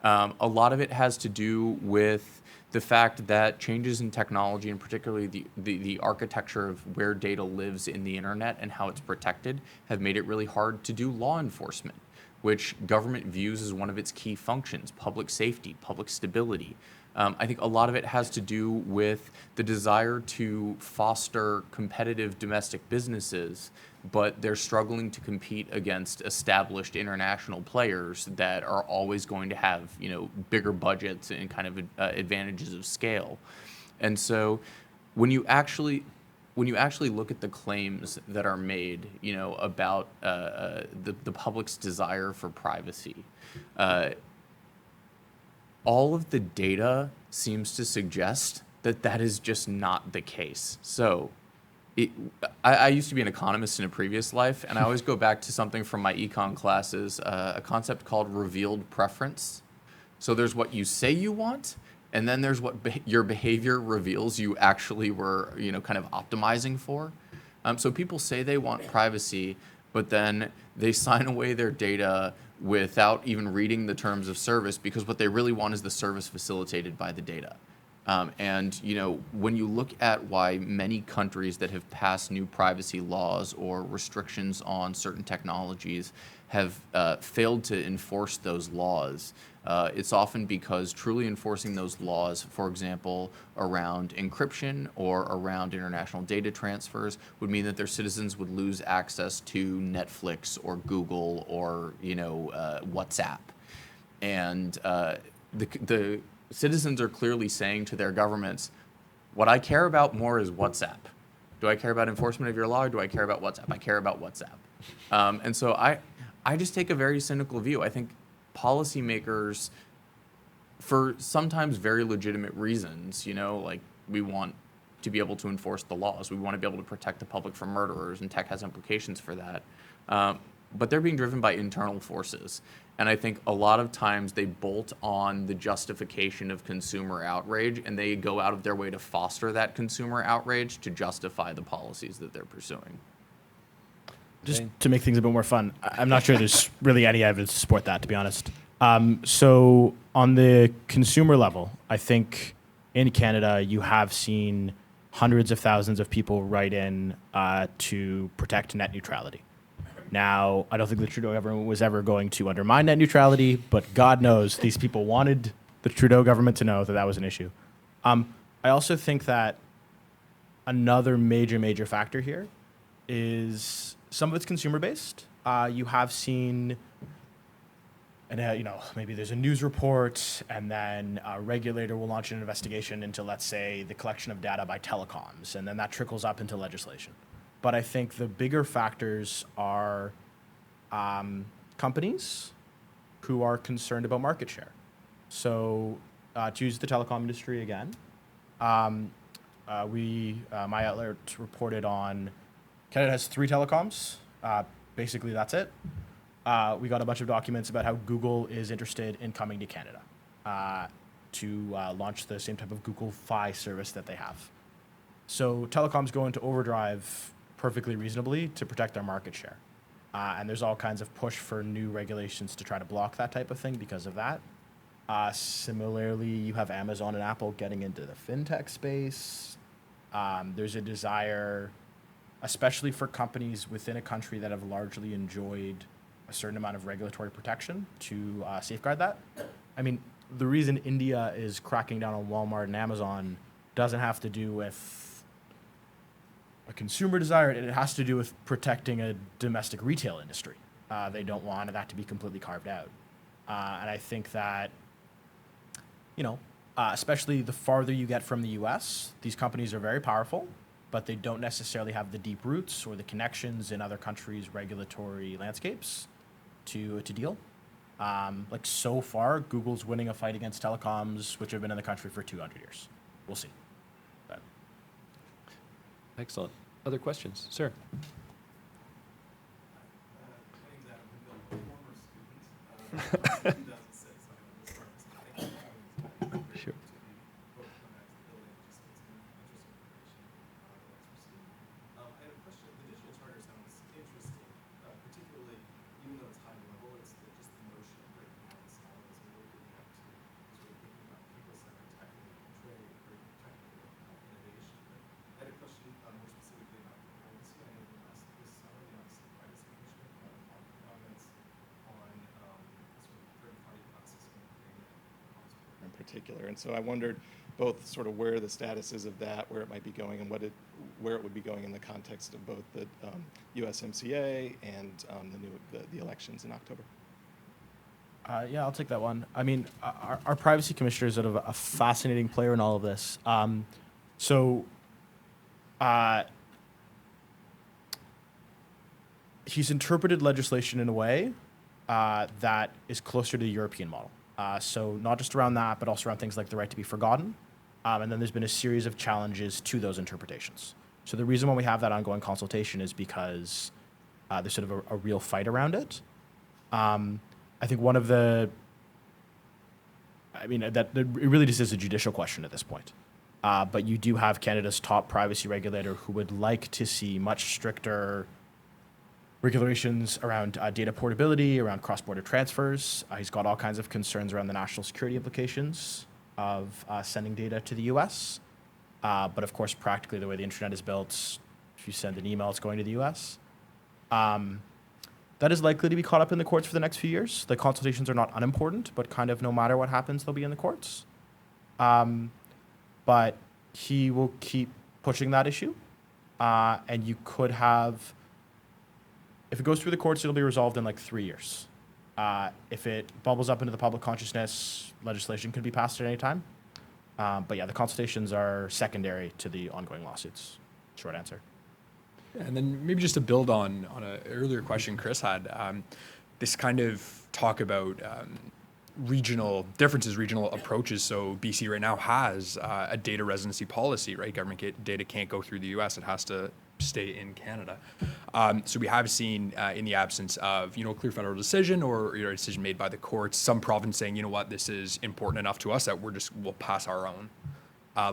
A lot of it has to do with the fact that changes in technology, and particularly the architecture of where data lives in the internet and how it's protected, have made it really hard to do law enforcement, which government views as one of its key functions: public safety, public stability. I think a lot of it has to do with the desire to foster competitive domestic businesses, but they're struggling to compete against established international players that are always going to have, bigger budgets and kind of advantages of scale. And so when you actually look at the claims that are made, about the public's desire for privacy, all of the data seems to suggest that is just not the case. So I used to be an economist in a previous life, and I always go back to something from my econ classes, a concept called revealed preference. So there's what you say you want, and then there's what your behavior reveals you actually were, kind of optimizing for. So people say they want privacy, but then they sign away their data without even reading the terms of service, because what they really want is the service facilitated by the data. And when you look at why many countries that have passed new privacy laws or restrictions on certain technologies have failed to enforce those laws, it's often because truly enforcing those laws, for example, around encryption or around international data transfers, would mean that their citizens would lose access to Netflix or Google or WhatsApp. And the citizens are clearly saying to their governments, what I care about more is WhatsApp. Do I care about enforcement of your law, or do I care about WhatsApp? I care about WhatsApp. And so I just take a very cynical view. I think policymakers, for sometimes very legitimate reasons, like we want to be able to enforce the laws. We want to be able to protect the public from murderers, and tech has implications for that. But they're being driven by internal forces. And I think a lot of times they bolt on the justification of consumer outrage, and they go out of their way to foster that consumer outrage to justify the policies that they're pursuing. Just to make things a bit more fun, I'm not sure there's really any evidence to support that, to be honest. So on the consumer level, I think in Canada you have seen hundreds of thousands of people write in to protect net neutrality. Now, I don't think the Trudeau government was ever going to undermine net neutrality, but God knows these people wanted the Trudeau government to know that that was an issue. I also think that another major factor here is some of it's consumer-based. You have seen, and maybe there's a news report, and then a regulator will launch an investigation into, let's say, the collection of data by telecoms, and then that trickles up into legislation. But I think the bigger factors are companies who are concerned about market share. So to use the telecom industry again, my outlet reported on Canada has 3 telecoms. Basically, that's it. We got a bunch of documents about how Google is interested in coming to Canada to launch the same type of Google Fi service that they have. So telecoms go into overdrive perfectly reasonably to protect their market share. And there's all kinds of push for new regulations to try to block that type of thing because of that. Similarly, you have Amazon and Apple getting into the fintech space. There's a desire, especially for companies within a country that have largely enjoyed a certain amount of regulatory protection, to safeguard that. I mean, the reason India is cracking down on Walmart and Amazon doesn't have to do with a consumer desire. It has to do with protecting a domestic retail industry. They don't want that to be completely carved out. And I think that, especially the farther you get from the US, these companies are very powerful, but they don't necessarily have the deep roots or the connections in other countries' regulatory landscapes to deal. Like so far, Google's winning a fight against telecoms, which have been in the country for 200 years. We'll see. But Excellent. Other questions? Sir? Sure. I had a question. The digital charter sounds interesting, particularly even though it's high level, it's just the notion of breaking down the silos and really getting up to sort of thinking about people-centered technical trade or technical innovation. But I had a question more specifically about privacy. I know this summer the Office of the Privacy Commissioner comments on sort of third-party processing agreement in particular. And so I wondered both sort of where the status is of that, where it might be going, and where it would be going in the context of both the USMCA and the elections in October. Yeah, I'll take that one. I mean, our privacy commissioner is sort of a fascinating player in all of this. He's interpreted legislation in a way that is closer to the European model. So not just around that, but also around things like the right to be forgotten. And then there's been a series of challenges to those interpretations. So the reason why we have that ongoing consultation is because there's sort of a real fight around it. I think one of it really just is a judicial question at this point. But you do have Canada's top privacy regulator who would like to see much stricter regulations around data portability, around cross-border transfers. He's got all kinds of concerns around the national security implications of sending data to the US. But of course, practically the way the internet is built, if you send an email, it's going to the US. That is likely to be caught up in the courts for the next few years. The consultations are not unimportant, but kind of no matter what happens, they'll be in the courts. But he will keep pushing that issue. And you could have, if it goes through the courts, it'll be resolved in like 3 years. If it bubbles up into the public consciousness, legislation could be passed at any time. But yeah, the consultations are secondary to the ongoing lawsuits. Short answer. And then maybe just to build on an earlier question Chris had, this kind of talk about regional differences, regional approaches. So BC right now has a data residency policy, right? Government data can't go through the US, it has to stay in Canada. So we have seen in the absence of, a clear federal decision or a decision made by the courts, some province saying, this is important enough to us that we'll pass our own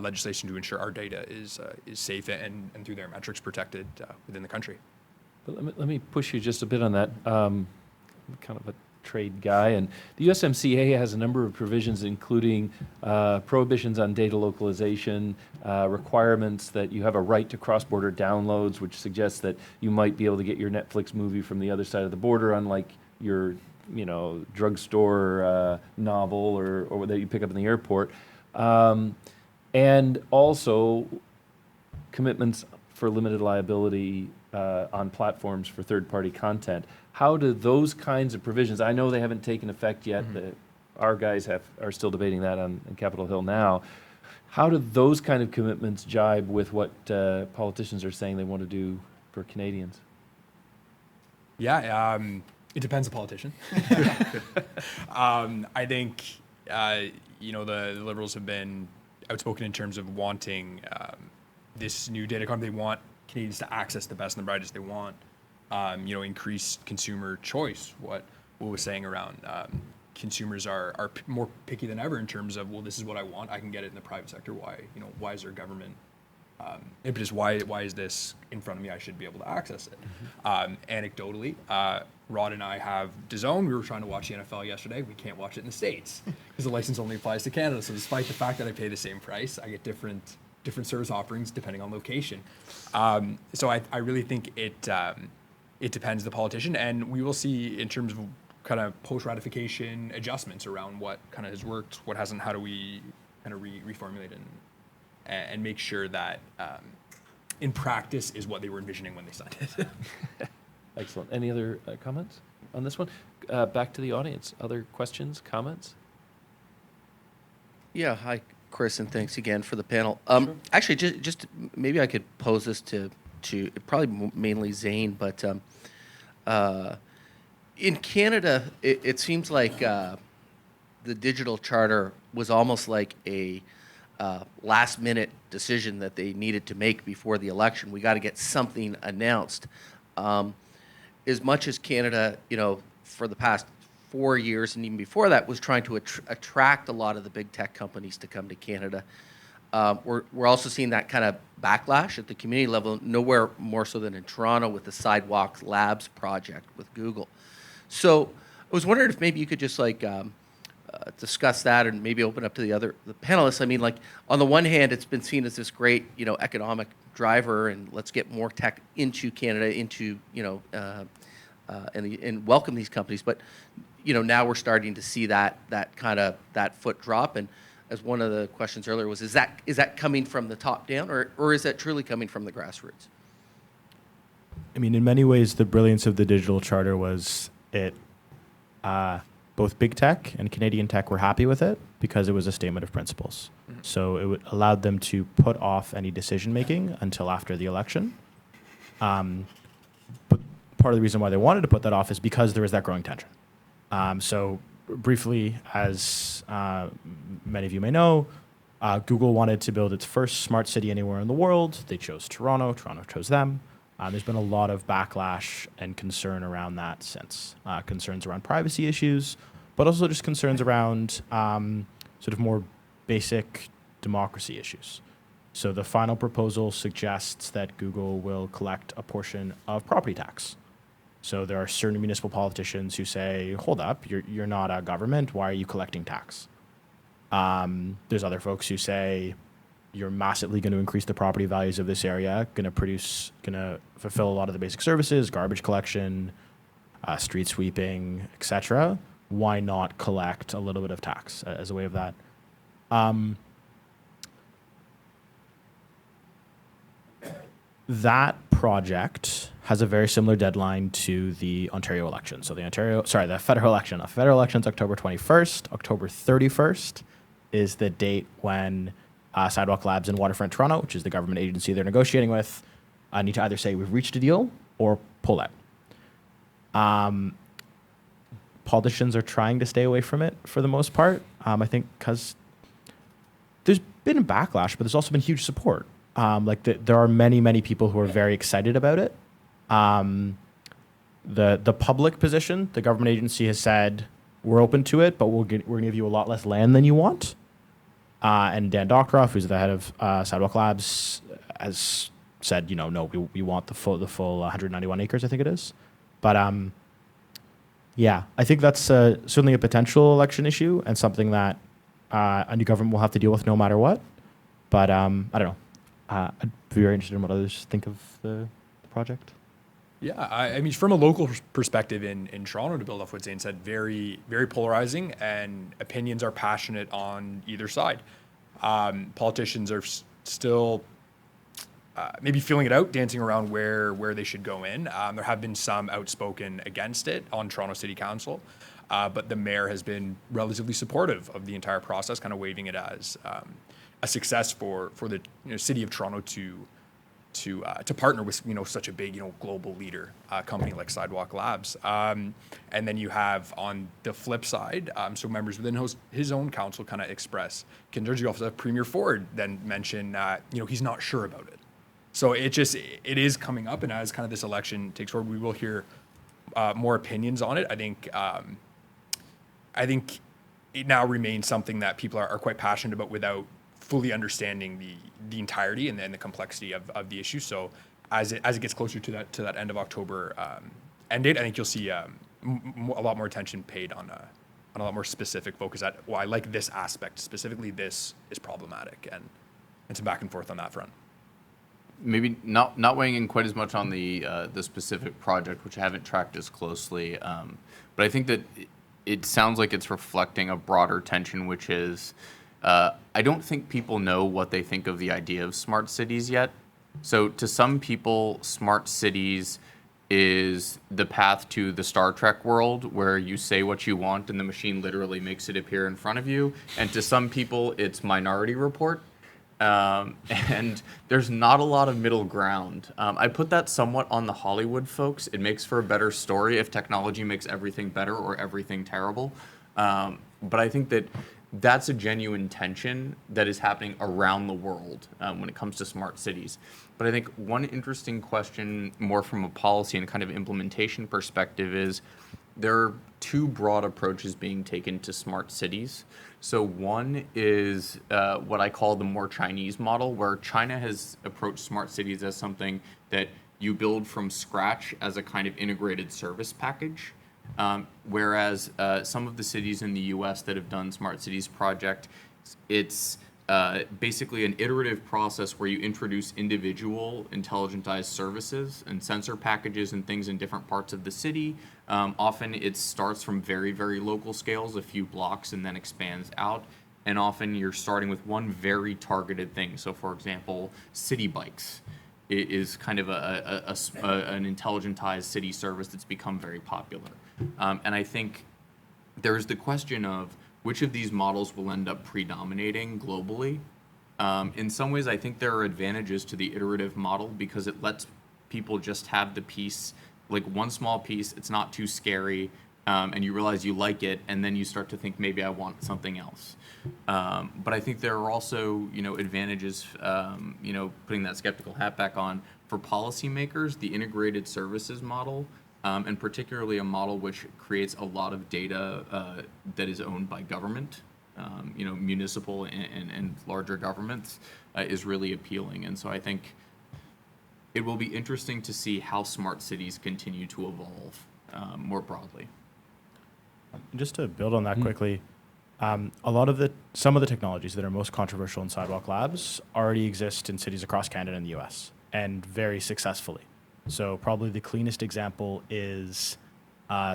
legislation to ensure our data is safe and through their metrics protected within the country. But let me push you just a bit on that. I'm kind of a trade guy, and the USMCA has a number of provisions, including prohibitions on data localization, requirements that you have a right to cross-border downloads, which suggests that you might be able to get your Netflix movie from the other side of the border, unlike your, drugstore novel or that you pick up in the airport. And also commitments for limited liability on platforms for third-party content. How do those kinds of provisions, I know they haven't taken effect yet, our guys are still debating that on Capitol Hill now. How do those kind of commitments jibe with what politicians are saying they want to do for Canadians? Yeah, it depends on the politician. I think, the Liberals have been outspoken in terms of wanting this new data economy. They want Canadians to access the best and the brightest they want. Increased consumer choice. What was saying around consumers are more picky than ever in terms of, well, this is what I want. I can get it in the private sector. Why is there government impetus? Why is this in front of me? I should be able to access it. Anecdotally, Rod and I have DAZN. We were trying to watch the NFL yesterday. We can't watch it in the States because the license only applies to Canada. So despite the fact that I pay the same price, I get different service offerings depending on location. So I really think it depends the politician, and we will see in terms of kind of post-ratification adjustments around what kind of has worked, what hasn't. How do we kind of reformulate and make sure that in practice is what they were envisioning when they signed it. Excellent. Any other comments on this one? Back to the audience. Other questions, comments? Yeah, hi, Chris, and thanks again for the panel. Actually, just maybe I could pose this to probably mainly Zane, but in Canada, it seems like the digital charter was almost like a last-minute decision that they needed to make before the election. We got to get something announced. As much as Canada, for the past 4 years and even before that, was trying to attract a lot of the big tech companies to come to Canada. We're also seeing that kind of backlash at the community level, nowhere more so than in Toronto with the Sidewalk Labs project with Google. So I was wondering if maybe you could just discuss that and maybe open up to the panelists. I mean, on the one hand, it's been seen as this great, economic driver, and let's get more tech into Canada, and welcome these companies. But now we're starting to see that foot drop. And as one of the questions earlier was, is that coming from the top down, or is that truly coming from the grassroots? I mean, in many ways, the brilliance of the digital charter was both big tech and Canadian tech were happy with it because it was a statement of principles. Mm-hmm. So it allowed them to put off any decision making until after the election. But part of the reason why they wanted to put that off is because there was that growing tension. So briefly, as many of you may know, Google wanted to build its first smart city anywhere in the world. They chose Toronto. Toronto chose them. There's been a lot of backlash and concern around that since. Concerns around privacy issues, but also just concerns around sort of more basic democracy issues. So the final proposal suggests that Google will collect a portion of property tax. So there are certain municipal politicians who say, hold up, you're not a government, why are you collecting tax? There's other folks who say, you're massively going to increase the property values of this area, going to fulfill a lot of the basic services, garbage collection, street sweeping, etc. Why not collect a little bit of tax as a way of that? That project has a very similar deadline to the Ontario election. So the federal election. The federal election is October 21st. October 31st is the date when Sidewalk Labs in Waterfront Toronto, which is the government agency they're negotiating with, need to either say we've reached a deal or pull out. Politicians are trying to stay away from it for the most part, I think because there's been a backlash, but there's also been huge support. There are many, many people who are very excited about it. The public position, the government agency has said, we're open to it, but we're going to give you a lot less land than you want. And Dan Doctoroff, who's the head of Sidewalk Labs, has said, no, we want the full 191 acres, I think it is. But yeah, I think that's certainly a potential election issue and something that a new government will have to deal with no matter what. But I don't know. I'd be very interested in what others think of the project. Yeah, I mean, from a local perspective in Toronto, to build off what Zane said, very, very polarizing, and opinions are passionate on either side. Politicians are still maybe feeling it out, dancing around where they should go in. There have been some outspoken against it on Toronto City Council, but the mayor has been relatively supportive of the entire process, kind of waving it as a success for the city of Toronto to partner with such a big global leader company like Sidewalk Labs. And then you have on the flip side, so members within his own council kind of express concerns. You also have Premier Ford then mention he's not sure about it. So it is coming up, and as kind of this election takes forward, we will hear more opinions on it. I think it now remains something that people are quite passionate about without fully understanding the entirety and then the complexity of the issue. So as it gets closer to that end of October end date, I think you'll see a lot more attention paid on a lot more specific focus at, well, I like this aspect specifically. This is problematic, and some back and forth on that front. Maybe not weighing in quite as much on the specific project, which I haven't tracked as closely, but I think that it sounds like it's reflecting a broader tension, which is I don't think people know what they think of the idea of smart cities yet. So to some people, smart cities is the path to the Star Trek world where you say what you want and the machine literally makes it appear in front of you. And to some people, it's Minority Report. And there's not a lot of middle ground. I put that somewhat on the Hollywood folks. It makes for a better story if technology makes everything better or everything terrible. But I think that that's a genuine tension that is happening around the world when it comes to smart cities. But I think one interesting question, more from a policy and kind of implementation perspective, is there are two broad approaches being taken to smart cities. So one is what I call the more Chinese model, where China has approached smart cities as something that you build from scratch as a kind of integrated service package. Whereas some of the cities in the US that have done smart cities project, it's basically an iterative process where you introduce individual intelligentized services and sensor packages and things in different parts of the city. Often it starts from very, very local scales, a few blocks, and then expands out. And often you're starting with one very targeted thing. So for example, city bikes is kind of an intelligentized city service that's become very popular. And I think there's the question of which of these models will end up predominating globally. In some ways, I think there are advantages to the iterative model because it lets people just have the piece, like one small piece, it's not too scary, and you realize you like it, and then you start to think maybe I want something else. But I think there are also, advantages, putting that skeptical hat back on for policymakers, the integrated services model, and particularly a model which creates a lot of data that is owned by government, municipal and larger governments, is really appealing. And so I think it will be interesting to see how smart cities continue to evolve more broadly. Just to build on that quickly, some of the technologies that are most controversial in Sidewalk Labs already exist in cities across Canada and the US, and very successfully. So probably the cleanest example is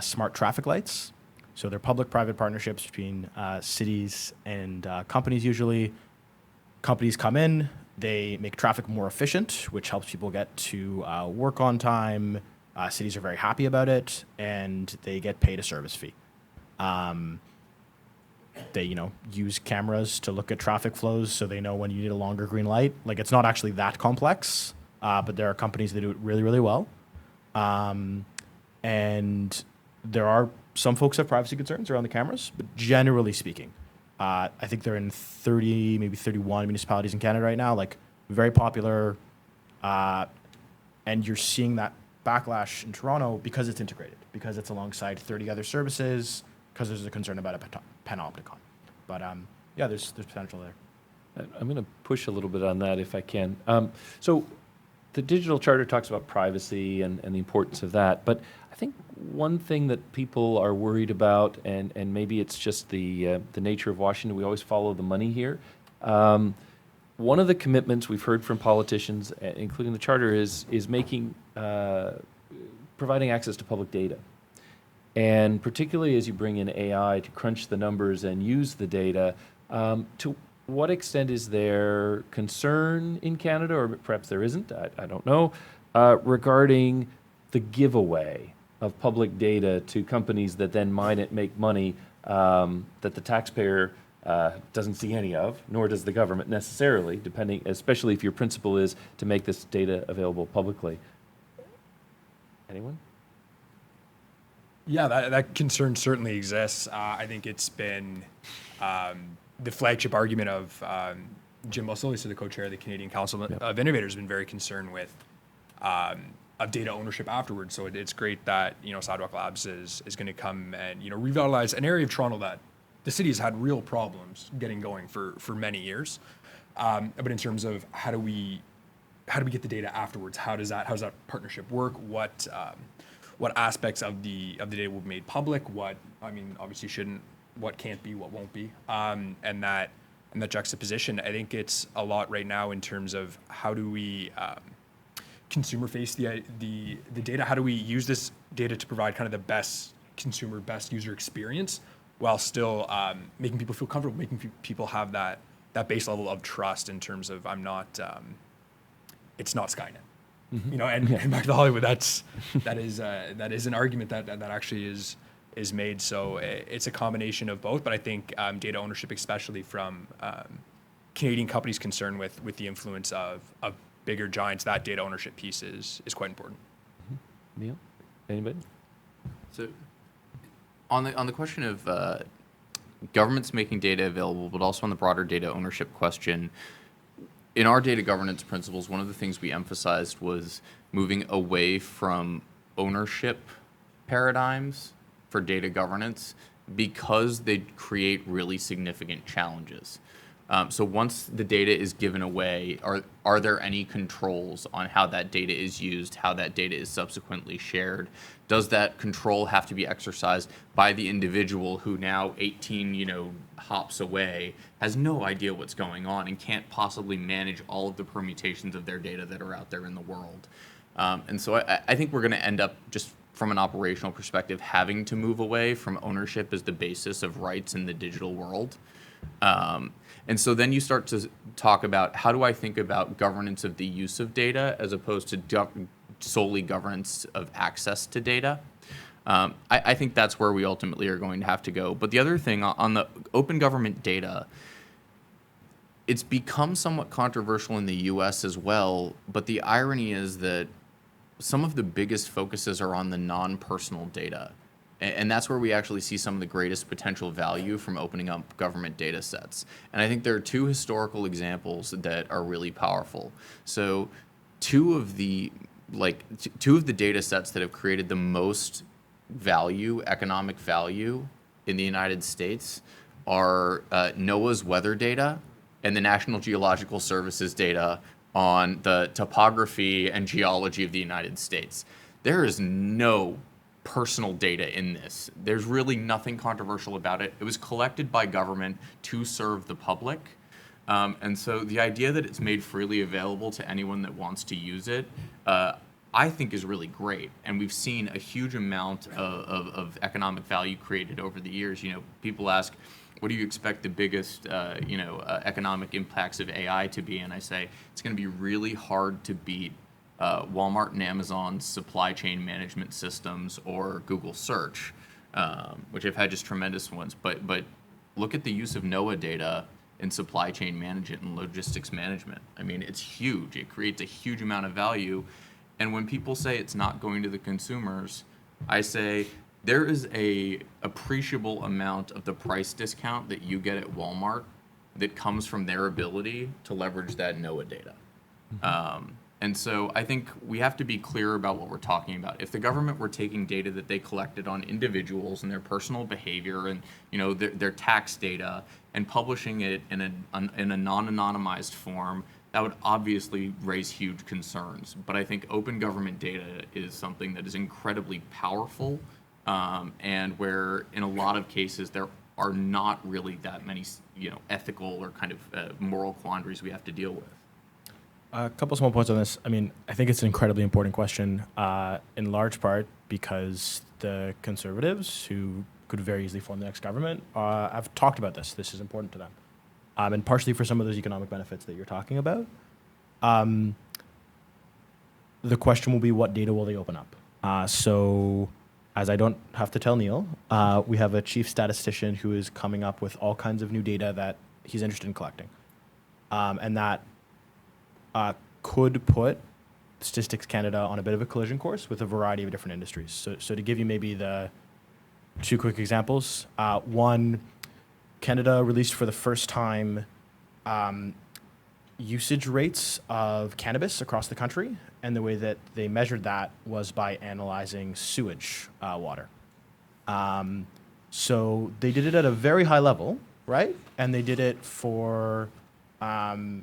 smart traffic lights. So they're public-private partnerships between cities and companies usually. Companies come in, they make traffic more efficient, which helps people get to work on time. Cities are very happy about it, and they get paid a service fee. They, use cameras to look at traffic flows so they know when you need a longer green light. Like, it's not actually that complex. But there are companies that do it really, really well. And there are some folks have privacy concerns around the cameras, but generally speaking, I think they're in 30, maybe 31 municipalities in Canada right now, like very popular. And you're seeing that backlash in Toronto because it's integrated, because it's alongside 30 other services, because there's a concern about a panopticon. But there's potential there. I'm going to push a little bit on that if I can. So the digital charter talks about privacy and the importance of that, but I think one thing that people are worried about, and maybe it's just the nature of Washington, we always follow the money here. One of the commitments we've heard from politicians, including the charter, is providing access to public data. And particularly as you bring in AI to crunch the numbers and use the data, to what extent is there concern in Canada, or perhaps there isn't, I don't know, regarding the giveaway of public data to companies that then mine it, make money that the taxpayer doesn't see any of, nor does the government necessarily, especially if your principle is to make this data available publicly. Anyone? Yeah, that concern certainly exists. I think it's been the flagship argument of Jim Balsillie, so the co-chair of the Canadian Council of Innovators, has been very concerned with of data ownership afterwards. So it's great that Sidewalk Labs is going to come and revitalize an area of Toronto that the city has had real problems getting going for many years. But in terms of how do we get the data afterwards? How does that partnership work? What aspects of the data will be made public? Obviously shouldn't. What can't be? What won't be? And that juxtaposition, I think it's a lot right now in terms of how do we consumer face the data? How do we use this data to provide kind of the best consumer, best user experience, while still making people feel comfortable, making people have that base level of trust in terms of it's not Skynet. And back to Hollywood, that is an argument that actually is made. So it's a combination of both, but I think data ownership, especially from Canadian companies concerned with the influence of bigger giants, that data ownership piece is quite important. Neil, anybody? So, on the question of governments making data available, but also on the broader data ownership question, in our data governance principles, one of the things we emphasized was moving away from ownership paradigms for data governance because they create really significant challenges. So once the data is given away, are there any controls on how that data is used, how that data is subsequently shared? Does that control have to be exercised by the individual who now 18 hops away has no idea what's going on and can't possibly manage all of the permutations of their data that are out there in the world? And so I think we're going to end up, just from an operational perspective, having to move away from ownership as the basis of rights in the digital world. And so then you start to talk about, how do I think about governance of the use of data as opposed to solely governance of access to data? I think that's where we ultimately are going to have to go. But the other thing on the open government data, it's become somewhat controversial in the US as well, but the irony is that some of the biggest focuses are on the non-personal data. And that's where we actually see some of the greatest potential value from opening up government data sets. And I think there are two historical examples that are really powerful. So two of the data sets that have created the most value, economic value in the United States are NOAA's weather data and the National Geological Services data on the topography and geology of the United States. There is no personal data in this. There's really nothing controversial about it. It was collected by government to serve the public. And so the idea that it's made freely available to anyone that wants to use it, I think is really great. And we've seen a huge amount of economic value created over the years. People ask, what do you expect the biggest economic impacts of AI to be? And I say, it's going to be really hard to beat Walmart and Amazon's supply chain management systems or Google Search, which have had just tremendous ones. But look at the use of NOAA data in supply chain management and logistics management. I mean, it's huge. It creates a huge amount of value. And when people say it's not going to the consumers, I say there is a appreciable amount of the price discount that you get at Walmart that comes from their ability to leverage that NOAA data. And so I think we have to be clear about what we're talking about. If the government were taking data that they collected on individuals and their personal behavior and their tax data and publishing it in a non-anonymized form, that would obviously raise huge concerns. But I think open government data is something that is incredibly powerful, and where in a lot of cases there are not really that many ethical or kind of moral quandaries we have to deal with. A couple small points on this. I mean, I think it's an incredibly important question, in large part because the Conservatives, who could very easily form the next government, have talked about this. This is important to them. And partially for some of those economic benefits that you're talking about. The question will be, what data will they open up? So, as I don't have to tell Neil, we have a chief statistician who is coming up with all kinds of new data that he's interested in collecting. And that could put Statistics Canada on a bit of a collision course with a variety of different industries. So to give you maybe the two quick examples, one, Canada released for the first time usage rates of cannabis across the country, and the way that they measured that was by analyzing sewage water. So they did it at a very high level, right? And they did it for, regardless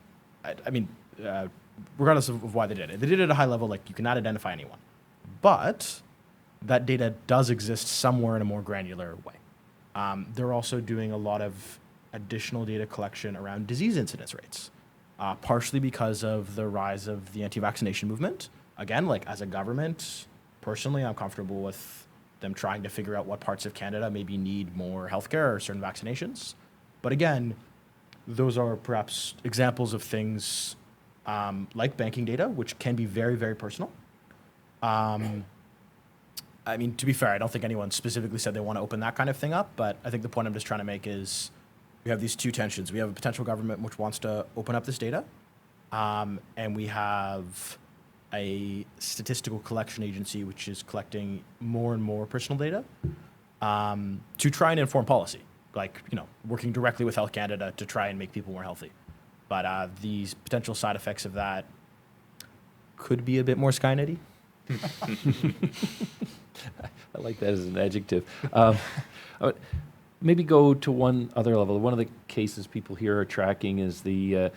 of why they did it. They did it at a high level, like you cannot identify anyone. But that data does exist somewhere in a more granular way. They're also doing a lot of additional data collection around disease incidence rates, partially because of the rise of the anti-vaccination movement. Again, like as a government, personally, I'm comfortable with them trying to figure out what parts of Canada maybe need more healthcare or certain vaccinations. But again, those are perhaps examples of things like banking data, which can be very, very personal. I mean, to be fair, I don't think anyone specifically said they want to open that kind of thing up, but I think the point I'm just trying to make is we have these two tensions. We have a potential government which wants to open up this data, and we have a statistical collection agency which is collecting more and more personal data to try and inform policy, like, you know, working directly with Health Canada to try and make people more healthy. But these potential side effects of that could be a bit more Skynetty. I like that as an adjective. Maybe go to one other level. One of the cases people here are tracking is the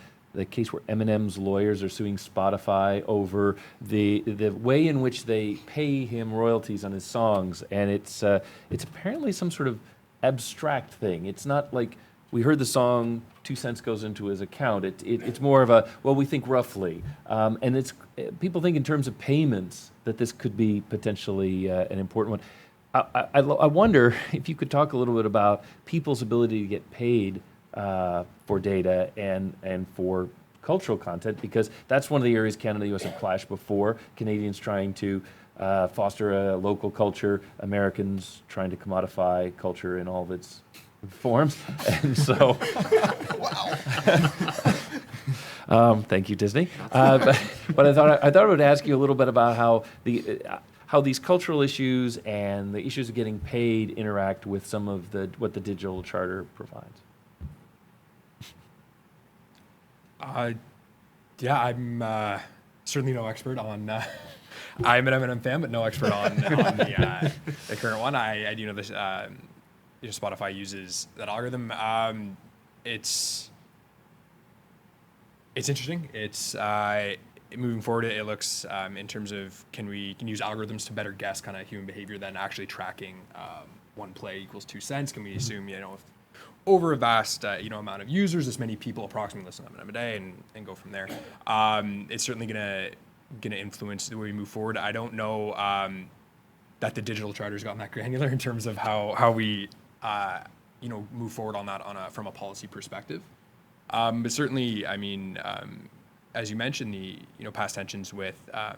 case where Eminem's lawyers are suing Spotify over the way in which they pay him royalties on his songs, and it's apparently some sort of abstract thing. It's not like we heard the song, 2 cents goes into his account. It's more of a, well, we think roughly, and it's people think in terms of payments that this could be potentially an important one. I wonder if you could talk a little bit about people's ability to get paid for data and for cultural content, because that's one of the areas Canada and the US have clashed before. Canadians trying to foster a local culture, Americans trying to commodify culture in all of its forms. And so, thank you, Disney. But I thought I would ask you a little bit about how these cultural issues and the issues of getting paid interact with some of what the digital charter provides. Yeah, I'm certainly no expert on. I'm an Eminem fan, but no expert on the current one. I do know this. Spotify uses that algorithm. It's interesting. It's moving forward. It looks in terms of can use algorithms to better guess kind of human behavior than actually tracking one play equals 2 cents. Can we assume if over a vast amount of users, this many people approximately listen to Eminem a day and go from there. It's certainly gonna influence the way we move forward. I don't know that the digital charter's gotten that granular in terms of how we move forward on that from a policy perspective. But certainly, I mean, as you mentioned, the past tensions with the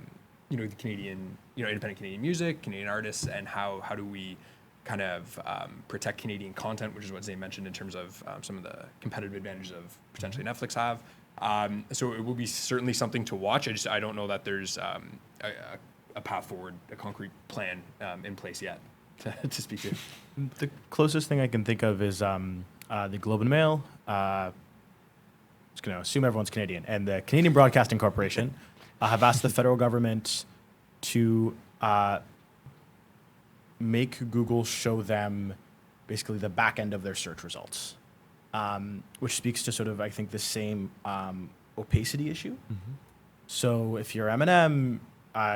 Canadian independent Canadian music, Canadian artists, and how do we kind of protect Canadian content, which is what Zane mentioned in terms of some of the competitive advantages of potentially Netflix have. So it will be certainly something to watch. I don't know that there's a path forward, a concrete plan in place yet to speak to. The closest thing I can think of is the Globe and Mail. Just going to assume everyone's Canadian. And the Canadian Broadcasting Corporation have asked the federal government to make Google show them basically the back end of their search results, which speaks to sort of, I think, the same opacity issue. Mm-hmm. So if you're Eminem,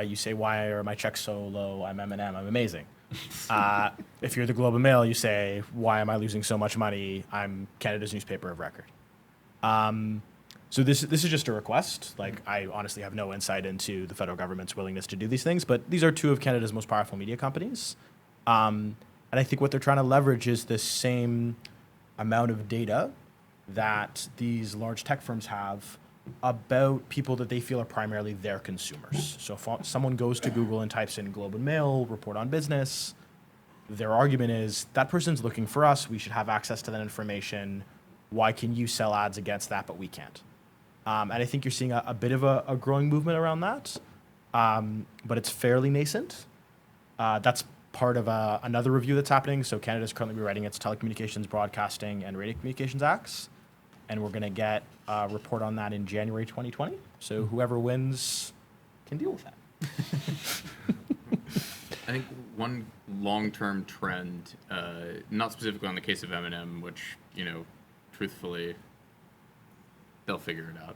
you say, why are my checks so low? I'm Eminem, I'm amazing. If you're the Globe and Mail, you say, why am I losing so much money? I'm Canada's newspaper of record. So this is just a request. Like, I honestly have no insight into the federal government's willingness to do these things, but these are two of Canada's most powerful media companies. And I think what they're trying to leverage is the same amount of data that these large tech firms have about people that they feel are primarily their consumers. So if someone goes to Google and types in Globe and Mail, report on business, their argument is that person's looking for us. We should have access to that information. Why can you sell ads against that, but we can't? And I think you're seeing a bit of a growing movement around that, but it's fairly nascent. That's part of another review that's happening. So Canada's currently rewriting its Telecommunications, Broadcasting, and Radio Communications Acts. and we're going to get a report on that in January 2020. So whoever wins can deal with that. I think one long-term trend, not specifically on the case of M&M, which, truthfully, they'll figure it out.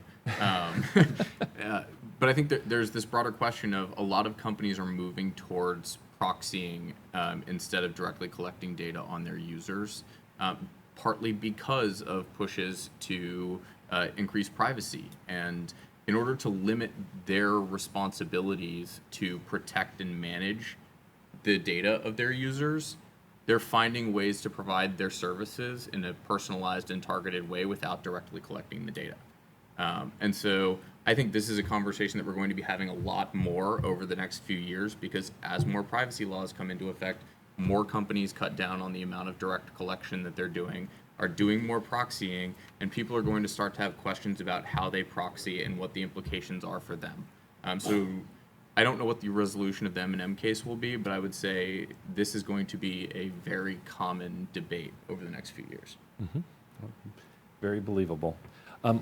But I think that there's this broader question of a lot of companies are moving towards proxying instead of directly collecting data on their users, partly because of pushes to increase privacy. And in order to limit their responsibilities to protect and manage the data of their users, they're finding ways to provide their services in a personalized and targeted way without directly collecting the data. And so I think this is a conversation that we're going to be having a lot more over the next few years, because as more privacy laws come into effect, more companies cut down on the amount of direct collection that they're doing, are doing more proxying, and people are going to start to have questions about how they proxy and what the implications are for them. So I don't know what the resolution of the M&M case will be, but I would say this is going to be a very common debate over the next few years. Very believable.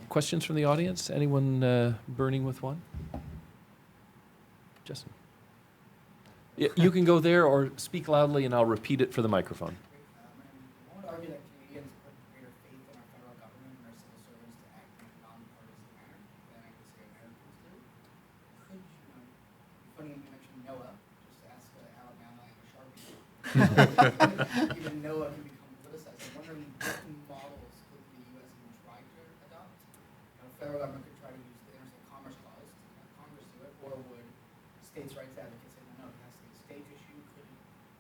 Questions from the audience? Anyone burning with one? Justin. You can go there or speak loudly and I'll repeat it for the microphone. I would argue that Canadians put greater faith in our federal government and our civil servants to act in a nonpartisan manner than I would say Americans do. Could funny you mentioned NOAA, just ask Alabama and Sharpie. Even NOAA can become politicized. I'm wondering what models could the U.S. even try to adopt? The federal government could try to use the Interstate Commerce Clause to have Congress do it, or would states' rights advocates say, no, it has to be a state issue?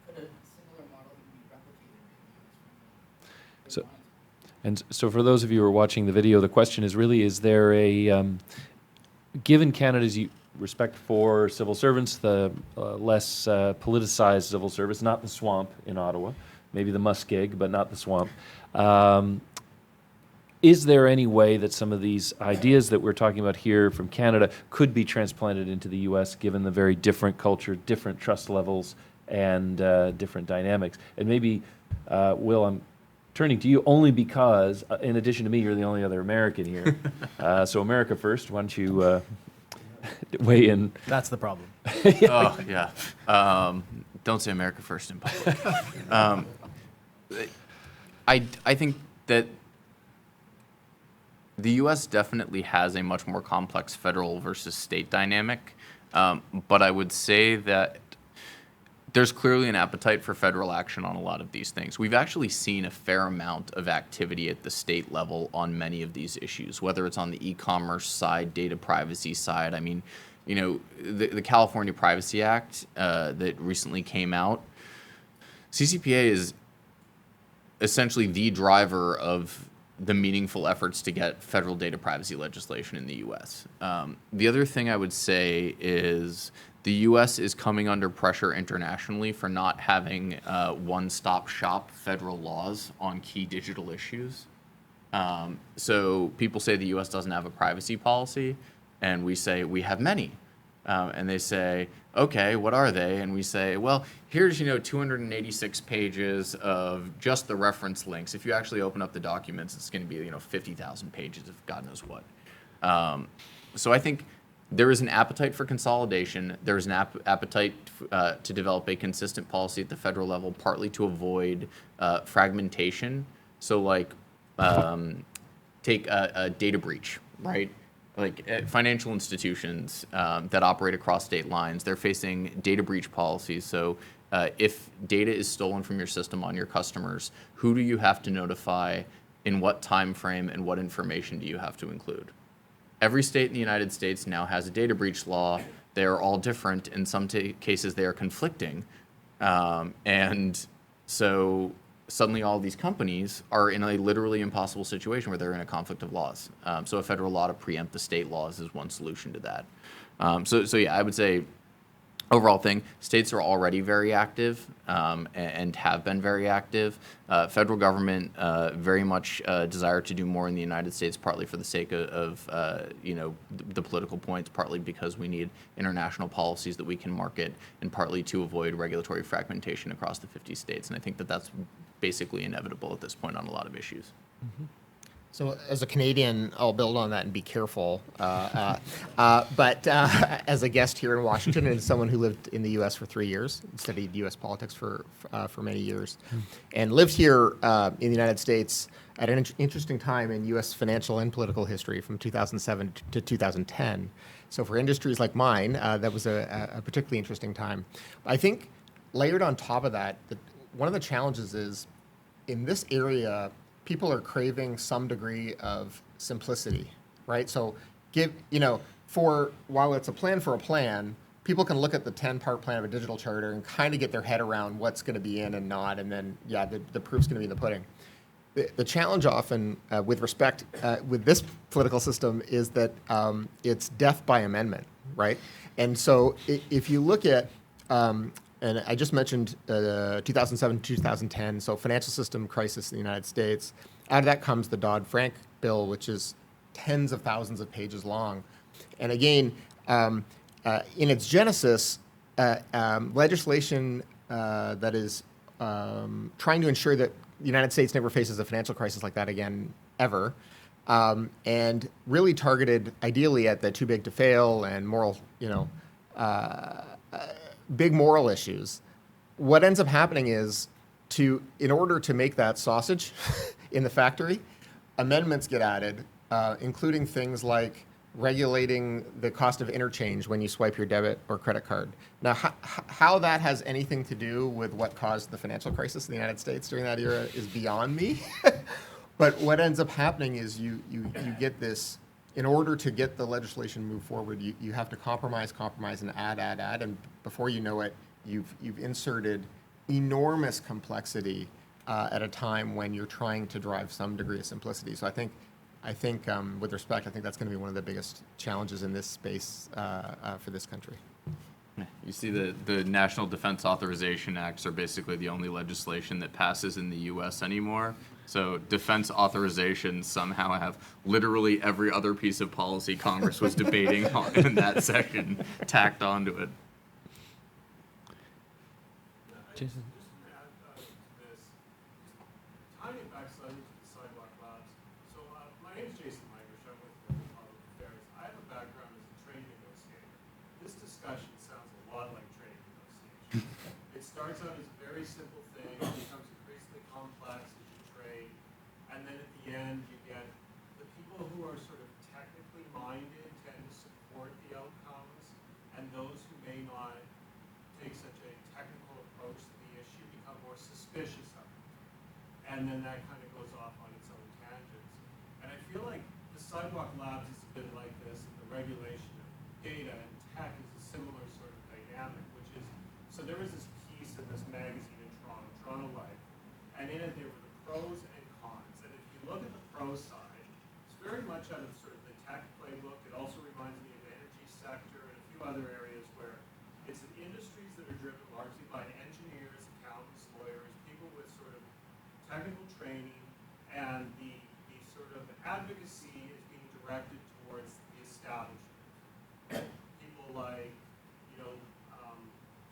Could a similar model even be replicated in the U.S. So, and so for those of you who are watching the video, the question is really, is there a, given Canada's respect for civil servants, the less politicized civil service, not the swamp in Ottawa, maybe the muskeg, but not the swamp, is there any way that some of these ideas that we're talking about here from Canada could be transplanted into the U.S., given the very different culture, different trust levels, and different dynamics? And maybe, Will, I'm turning to you only because, in addition to me, you're the only other American here. So America first, why don't you weigh in? That's the problem. Oh, yeah. Don't say America first in public. I think that the U.S. definitely has a much more complex federal versus state dynamic, but I would say that there's clearly an appetite for federal action on a lot of these things. We've actually seen a fair amount of activity at the state level on many of these issues, whether it's on the e-commerce side, data privacy side. I mean, the California Privacy Act that recently came out, CCPA is essentially the driver of the meaningful efforts to get federal data privacy legislation in the U.S. The other thing I would say is the U.S. is coming under pressure internationally for not having one-stop shop federal laws on key digital issues. So people say the U.S. doesn't have a privacy policy, and we say we have many. And they say, okay, what are they? And we say, well, here's 286 pages of just the reference links. If you actually open up the documents, it's going to be 50,000 pages of God knows what. So I think there is an appetite for consolidation. There is an appetite to develop a consistent policy at the federal level, partly to avoid fragmentation. So like take a data breach, right? Like financial institutions that operate across state lines, they're facing data breach policies. So if data is stolen from your system on your customers, who do you have to notify, in what time frame, and what information do you have to include? Every state in the United States now has a data breach law. They are all different. In some cases, they are conflicting. And so suddenly all these companies are in a literally impossible situation where they're in a conflict of laws. So a federal law to preempt the state laws is one solution to that. So yeah, I would say overall thing, states are already very active and have been very active. Federal government very much desire to do more in the United States, partly for the sake of the political points, partly because we need international policies that we can market, and partly to avoid regulatory fragmentation across the 50 states. And I think that that's basically inevitable at this point on a lot of issues. So, as a Canadian, I'll build on that and be careful. But as a guest here in Washington and someone who lived in the U.S. for 3 years, studied U.S. politics for many years, and lived here in the United States at an interesting time in U.S. financial and political history from 2007 to 2010. So, for industries like mine, that was a particularly interesting time. I think layered on top of that, one of the challenges is in this area, people are craving some degree of simplicity, right? So while it's a plan for a plan, people can look at the 10-part plan of a digital charter and kind of get their head around what's going to be in and not, and then, the proof's going to be in the pudding. The challenge often, with respect, with this political system is that it's death by amendment, right? And so if you look at, and I just mentioned 2007, 2010, so financial system crisis in the United States. Out of that comes the Dodd-Frank bill, which is tens of thousands of pages long. And again, in its genesis, legislation that is trying to ensure that the United States never faces a financial crisis like that again, ever, and really targeted ideally at the too big to fail and moral, big moral issues. What ends up happening is in order to make that sausage in the factory, amendments get added, including things like regulating the cost of interchange when you swipe your debit or credit card. Now, how that has anything to do with what caused the financial crisis in the United States during that era is beyond me. But what ends up happening is you get this. In order to get the legislation moved forward, you have to compromise, and add, and before you know it, you've inserted enormous complexity at a time when you're trying to drive some degree of simplicity. So I think, with respect, I think that's going to be one of the biggest challenges in this space for this country. You see the National Defense Authorization Acts are basically the only legislation that passes in the U.S. anymore. So defense authorizations somehow have literally every other piece of policy Congress was debating in that section tacked onto it. Jason? Just to add to this, tying it back slightly to the Sidewalk Labs. So my name is Jason Migrish. I'm with Global Public Affairs. I have a background as a trade negotiator. This discussion sounds a lot like trade negotiation. It starts out as a very simple thing, it becomes increasingly complex as you trade, and then at the end you get the people who are sort of technically minded tend to support the outcomes, and those who may not take such a technical approach to the issue become more suspicious of it. And then that kind of goes off on its own tangents. And I feel like the Sidewalk Labs is a bit like this, and the regulation of data and tech is a similar sort of dynamic, which is, so there was this piece in this magazine in Toronto Life, and in it there were the pros and cons. And if you look at the pro side, it's very much out of sort of the tech playbook. It also reminds me of the energy sector and a few other areas where it's industries that are driven largely by engineers, accountants, lawyers, people with sort of technical training, and the sort of advocacy is being directed towards the establishment. People like,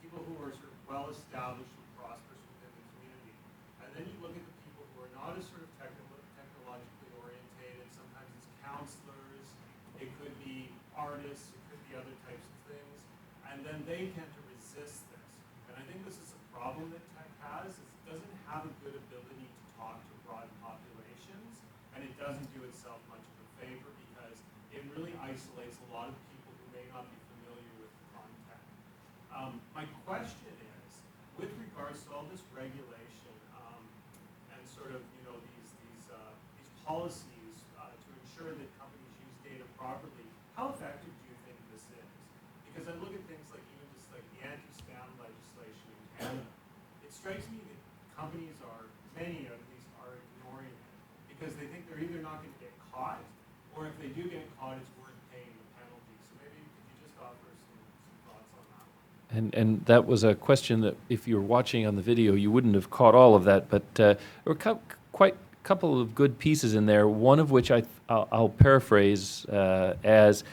people who are sort of well established and prosperous within the community. And then you look at the people who are not as sort of technologically orientated. Sometimes it's counselors, it could be artists, it could be other types of things. And then they tend to resist this. And I think this is a problem that tech has, is it doesn't have a good ability to talk to broad populations, and it doesn't do itself much of a favor because it really isolates a lot of people who may not be familiar with the content. My question is, with regards to all this regulation and sort of these policies to ensure that companies use data properly, how effective do you think this is? Because I look at things like even just like the anti-spam legislation in Canada, it strikes me that companies many at least, are ignoring it because they think they're either not going to get caught, or if they do get caught, it's worth paying the penalty. So maybe could you just offer some thoughts on that one? And that was a question that if you were watching on the video, you wouldn't have caught all of that, but there were quite a couple of good pieces in there, one of which I'll paraphrase as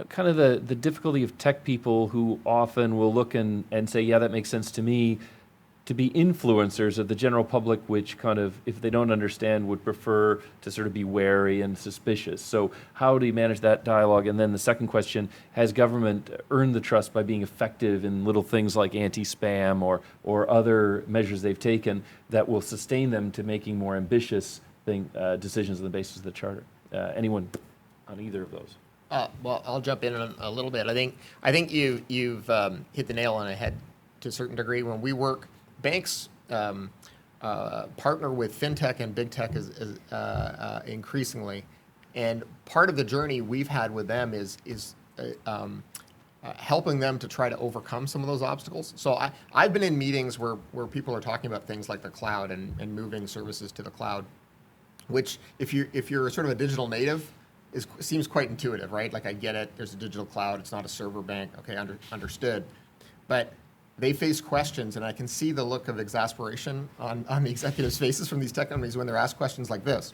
kind of the difficulty of tech people who often will look and say, yeah, that makes sense to me, to be influencers of the general public, which kind of, if they don't understand, would prefer to sort of be wary and suspicious. So how do you manage that dialogue? And then the second question, has government earned the trust by being effective in little things like anti-spam or other measures they've taken that will sustain them to making more ambitious decisions on the basis of the charter? Anyone on either of those? Well, I'll jump in a little bit. I think you've hit the nail on the head to a certain degree. When we work, banks partner with fintech and big tech is increasingly, and part of the journey we've had with them is helping them to try to overcome some of those obstacles. So I've been in meetings where people are talking about things like the cloud and moving services to the cloud, which if you're sort of a digital native, seems quite intuitive, right? Like, I get it. There's a digital cloud. It's not a server bank. Okay, understood. But they face questions, and I can see the look of exasperation on the executives' faces from these tech companies when they're asked questions like this.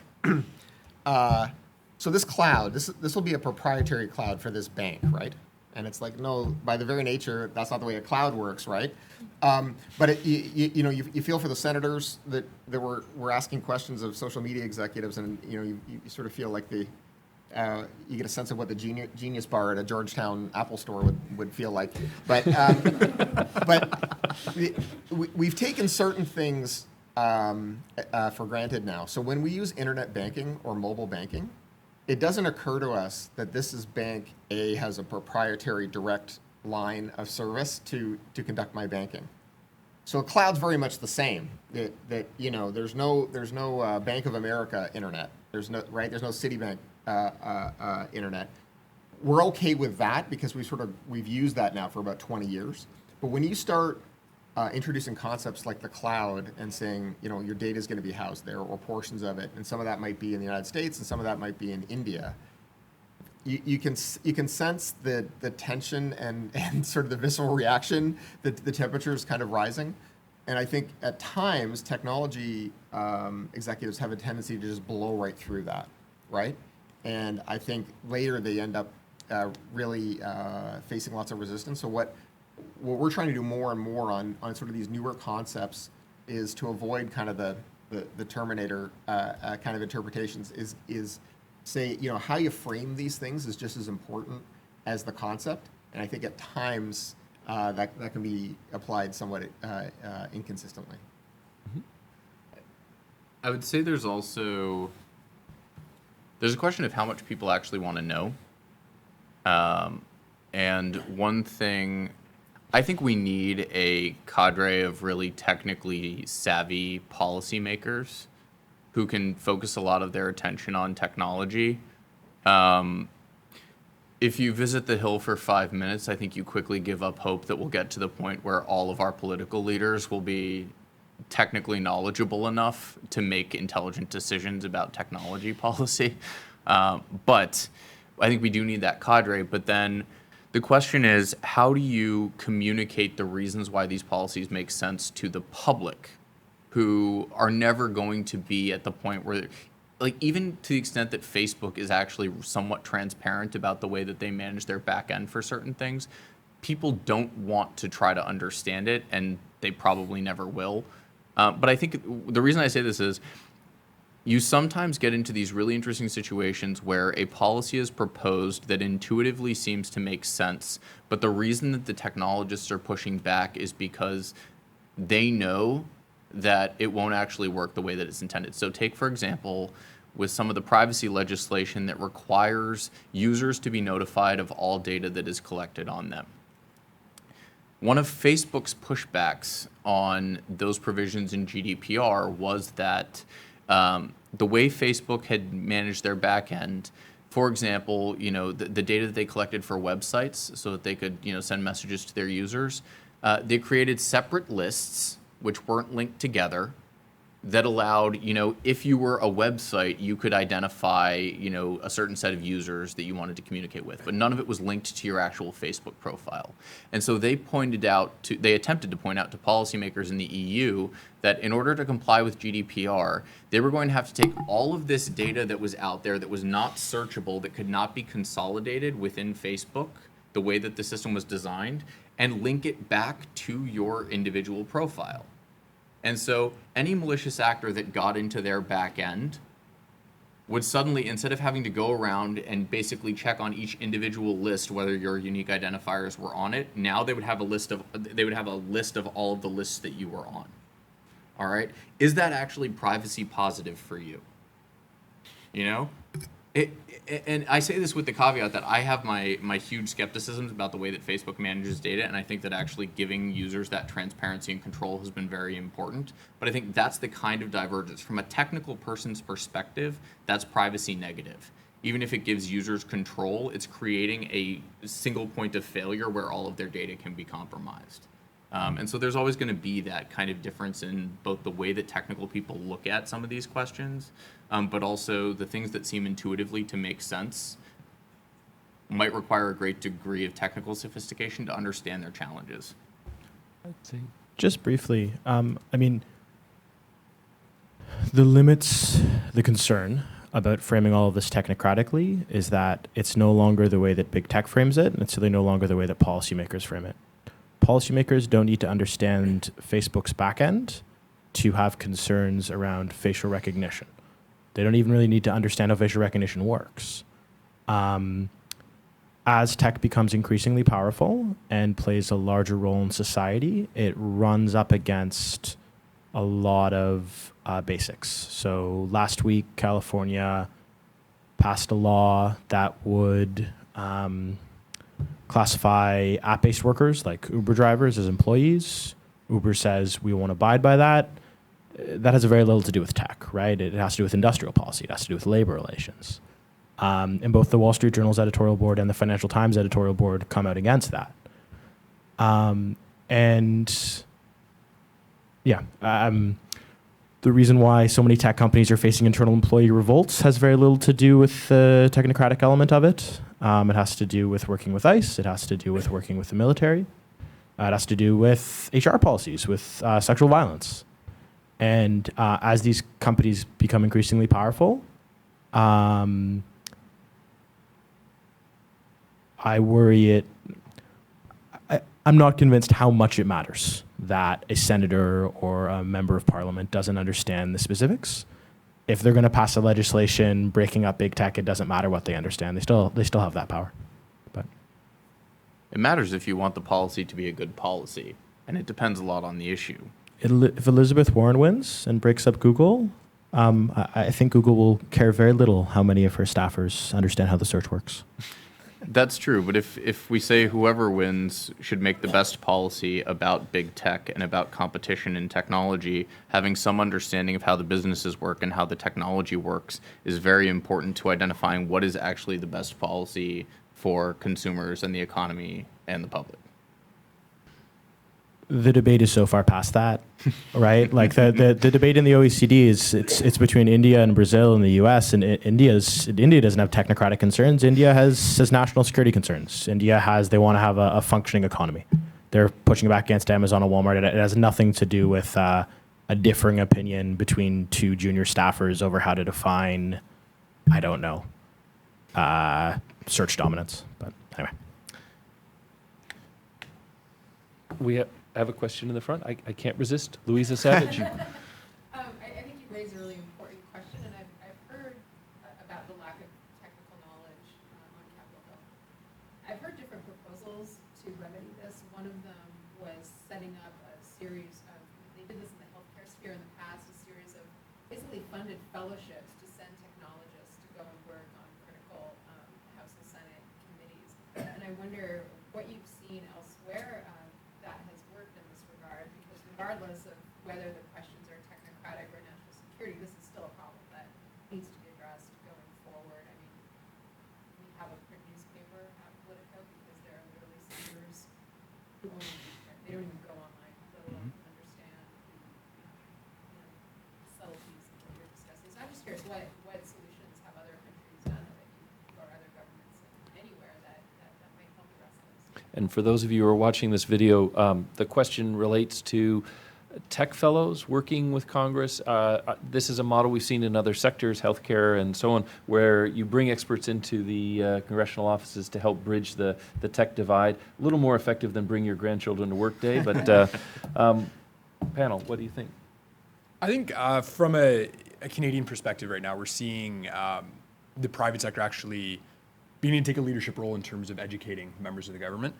So this cloud, this will be a proprietary cloud for this bank, right? And it's like, no, by the very nature, that's not the way a cloud works, right? But you feel for the senators that were asking questions of social media executives, and you sort of feel like you get a sense of what the Genius Bar at a Georgetown Apple store would feel like. But we've taken certain things for granted now. So when we use internet banking or mobile banking, it doesn't occur to us that this is bank A has a proprietary direct line of service to conduct my banking. So a cloud's very much the same. That there's no Bank of America internet. There's no Citibank internet. We're okay with that because we've used that now for about 20 years. But when you start introducing concepts like the cloud and saying, your data is going to be housed there, or portions of it, and some of that might be in the United States and some of that might be in India, you can sense the tension and sort of the visceral reaction, that the temperature is kind of rising. And I think at times technology executives have a tendency to just blow right through that, right? And I think later they end up really facing lots of resistance. So what we're trying to do more and more on sort of these newer concepts is to avoid kind of the Terminator kind of interpretations, is say, how you frame these things is just as important as the concept. And I think at times that can be applied somewhat inconsistently. I would say there's a question of how much people actually want to know. And one thing, I think we need a cadre of really technically savvy policymakers who can focus a lot of their attention on technology. If you visit the Hill for 5 minutes, I think you quickly give up hope that we'll get to the point where all of our political leaders will be technically knowledgeable enough to make intelligent decisions about technology policy. But I think we do need that cadre. But then the question is, how do you communicate the reasons why these policies make sense to the public, who are never going to be at the point where, like, even to the extent that Facebook is actually somewhat transparent about the way that they manage their back end for certain things, people don't want to try to understand it, and they probably never will. But I think the reason I say this is, you sometimes get into these really interesting situations where a policy is proposed that intuitively seems to make sense, but the reason that the technologists are pushing back is because they know that it won't actually work the way that it's intended. So take, for example, with some of the privacy legislation that requires users to be notified of all data that is collected on them. One of Facebook's pushbacks on those provisions in GDPR was that the way Facebook had managed their back end, for example, the data that they collected for websites so that they could, send messages to their users, they created separate lists which weren't linked together that allowed, if you were a website, you could identify, a certain set of users that you wanted to communicate with, but none of it was linked to your actual Facebook profile. And so they attempted to point out to policymakers in the EU that in order to comply with GDPR, they were going to have to take all of this data that was out there that was not searchable, that could not be consolidated within Facebook, the way that the system was designed, and link it back to your individual profile. And so any malicious actor that got into their back end would suddenly, instead of having to go around and basically check on each individual list whether your unique identifiers were on it, now they would have a list of all of the lists that you were on. All right? Is that actually privacy positive for you? You know? And I say this with the caveat that I have my huge skepticisms about the way that Facebook manages data, and I think that actually giving users that transparency and control has been very important. But I think that's the kind of divergence. From a technical person's perspective, that's privacy negative. Even if it gives users control, it's creating a single point of failure where all of their data can be compromised. And so there's always going to be that kind of difference in both the way that technical people look at some of these questions, but also the things that seem intuitively to make sense might require a great degree of technical sophistication to understand their challenges. Just briefly, I mean, the concern about framing all of this technocratically is that it's no longer the way that big tech frames it, and it's really no longer the way that policymakers frame it. Policymakers don't need to understand Facebook's backend to have concerns around facial recognition. They don't even really need to understand how facial recognition works. As tech becomes increasingly powerful and plays a larger role in society, it runs up against a lot of basics. So last week, California passed a law that would classify app-based workers like Uber drivers as employees. Uber says we won't abide by that. That has very little to do with tech, right? It has to do with industrial policy. It has to do with labor relations. And both the Wall Street Journal's editorial board and the Financial Times editorial board come out against that. The reason why so many tech companies are facing internal employee revolts has very little to do with the technocratic element of it. It has to do with working with ICE. It has to do with working with the military. It has to do with HR policies, with sexual violence. And as these companies become increasingly powerful, I worry I'm not convinced how much it matters that a senator or a member of parliament doesn't understand the specifics. If they're going to pass a legislation breaking up big tech, it doesn't matter what they understand. They still have that power. But it matters if you want the policy to be a good policy, and it depends a lot on the issue. If Elizabeth Warren wins and breaks up Google, I think Google will care very little how many of her staffers understand how the search works. That's true, but if we say whoever wins should make the best policy about big tech and about competition in technology, having some understanding of how the businesses work and how the technology works is very important to identifying what is actually the best policy for consumers and the economy and the public. The debate is so far past that, right? Like the debate in the OECD it's between India and Brazil and the US, and India doesn't have technocratic concerns. India has national security concerns. They want to have a functioning economy. They're pushing back against Amazon and Walmart. It has nothing to do with a differing opinion between two junior staffers over how to define, I don't know, search dominance. But anyway. We have a question in the front. I can't resist. Louisa Savage. I think you raised a really important question, and I've heard about the lack of technical knowledge on Capitol Hill. I've heard different proposals to remedy this. One of them was setting up a series of, they did this in the healthcare sphere in the past, a series of basically funded fellowships to send technologists to go and work on critical House and Senate committees. And I wonder what you've seen elsewhere that has worked in this regard, because regardless of whether the questions are technocratic or national security, this is still a problem that needs to be addressed going forward. I mean, we have a print newspaper at Politico because there are literally senators who only they don't even go online, let alone understand subtleties of what you're discussing. So I'm just curious, what solutions have other countries done that or other governments anywhere that might help address this? And for those of you who are watching this video, the question relates to tech fellows working with Congress. This is a model we've seen in other sectors, healthcare and so on, where you bring experts into the congressional offices to help bridge the tech divide. A little more effective than bring your grandchildren to work day, but panel, what do you think? I think from a Canadian perspective right now, we're seeing the private sector actually beginning to take a leadership role in terms of educating members of the government.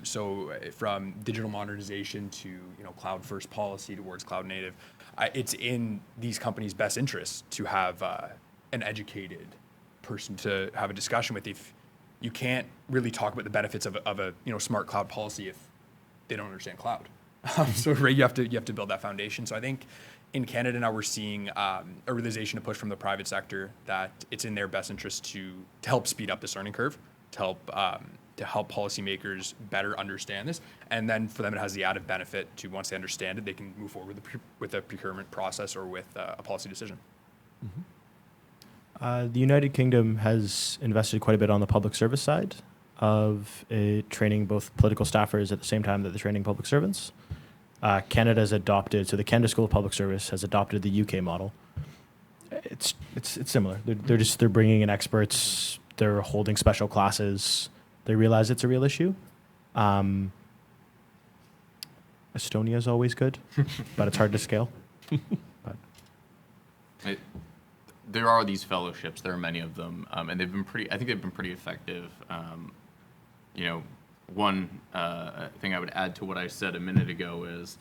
So from digital modernization to cloud first policy towards cloud native, it's in these companies' best interest to have an educated person to have a discussion with. If you can't really talk about the benefits of a smart cloud policy if they don't understand cloud. So right, you have to build that foundation. So I think in Canada now we're seeing a realization to push from the private sector that it's in their best interest to help speed up this learning curve, to help policymakers better understand this, and then for them it has the added benefit to once they understand it, they can move forward with a procurement process or with a policy decision. The United Kingdom has invested quite a bit on the public service side of training both political staffers at the same time that they're training public servants. Canada has adopted, so the Canada School of Public Service has adopted the UK model. It's similar. They're bringing in experts. They're holding special classes. They realize it's a real issue. Estonia is always good, but it's hard to scale. But. There are these fellowships. There are many of them, and they've been I think they've been pretty effective. One thing I would add to what I said a minute ago is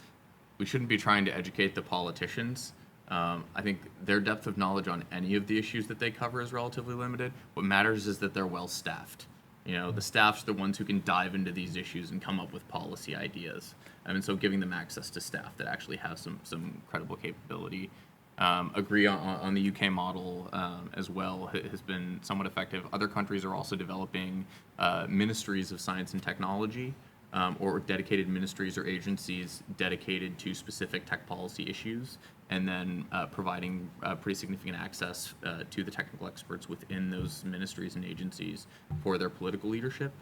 we shouldn't be trying to educate the politicians. I think their depth of knowledge on any of the issues that they cover is relatively limited. What matters is that they're well staffed. The staff's the ones who can dive into these issues and come up with policy ideas. And so giving them access to staff that actually have some credible capability. Agree on the UK model as well has been somewhat effective. Other countries are also developing ministries of science and technology or dedicated ministries or agencies dedicated to specific tech policy issues, and then providing pretty significant access to the technical experts within those ministries and agencies for their political leadership.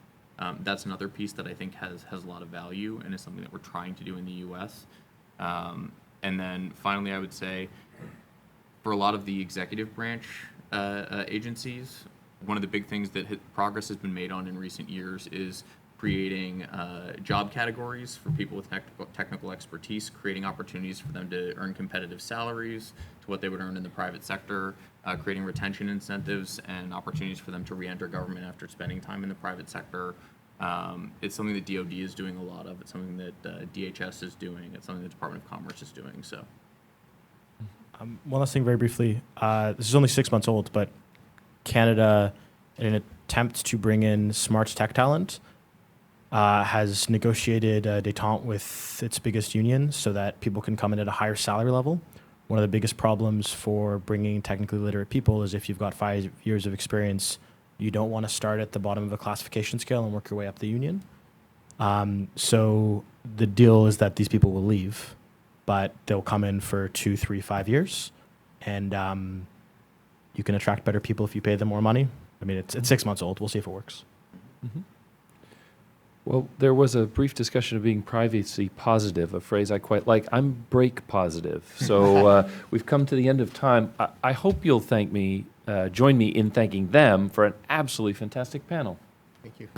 That's another piece that I think has a lot of value and is something that we're trying to do in the U.S. And then finally, I would say, for a lot of the executive branch agencies, one of the big things that progress has been made on in recent years is creating job categories for people with technical expertise, creating opportunities for them to earn competitive salaries to what they would earn in the private sector, creating retention incentives and opportunities for them to re-enter government after spending time in the private sector. It's something that DoD is doing a lot of. It's something that DHS is doing. It's something the Department of Commerce is doing. So. One last thing very briefly. This is only 6 months old, but Canada, in an attempt to bring in smart tech talent, has negotiated a détente with its biggest union so that people can come in at a higher salary level. One of the biggest problems for bringing technically literate people is if you've got 5 years of experience, you don't want to start at the bottom of a classification scale and work your way up the union. So the deal is that these people will leave, but they'll come in for 2, 3, 5 years, and you can attract better people if you pay them more money. I mean, it's 6 months old. We'll see if it works. Mm-hmm. Well, there was a brief discussion of being privacy positive, a phrase I quite like. I'm break positive. So we've come to the end of time. I hope you'll join me in thanking them for an absolutely fantastic panel. Thank you.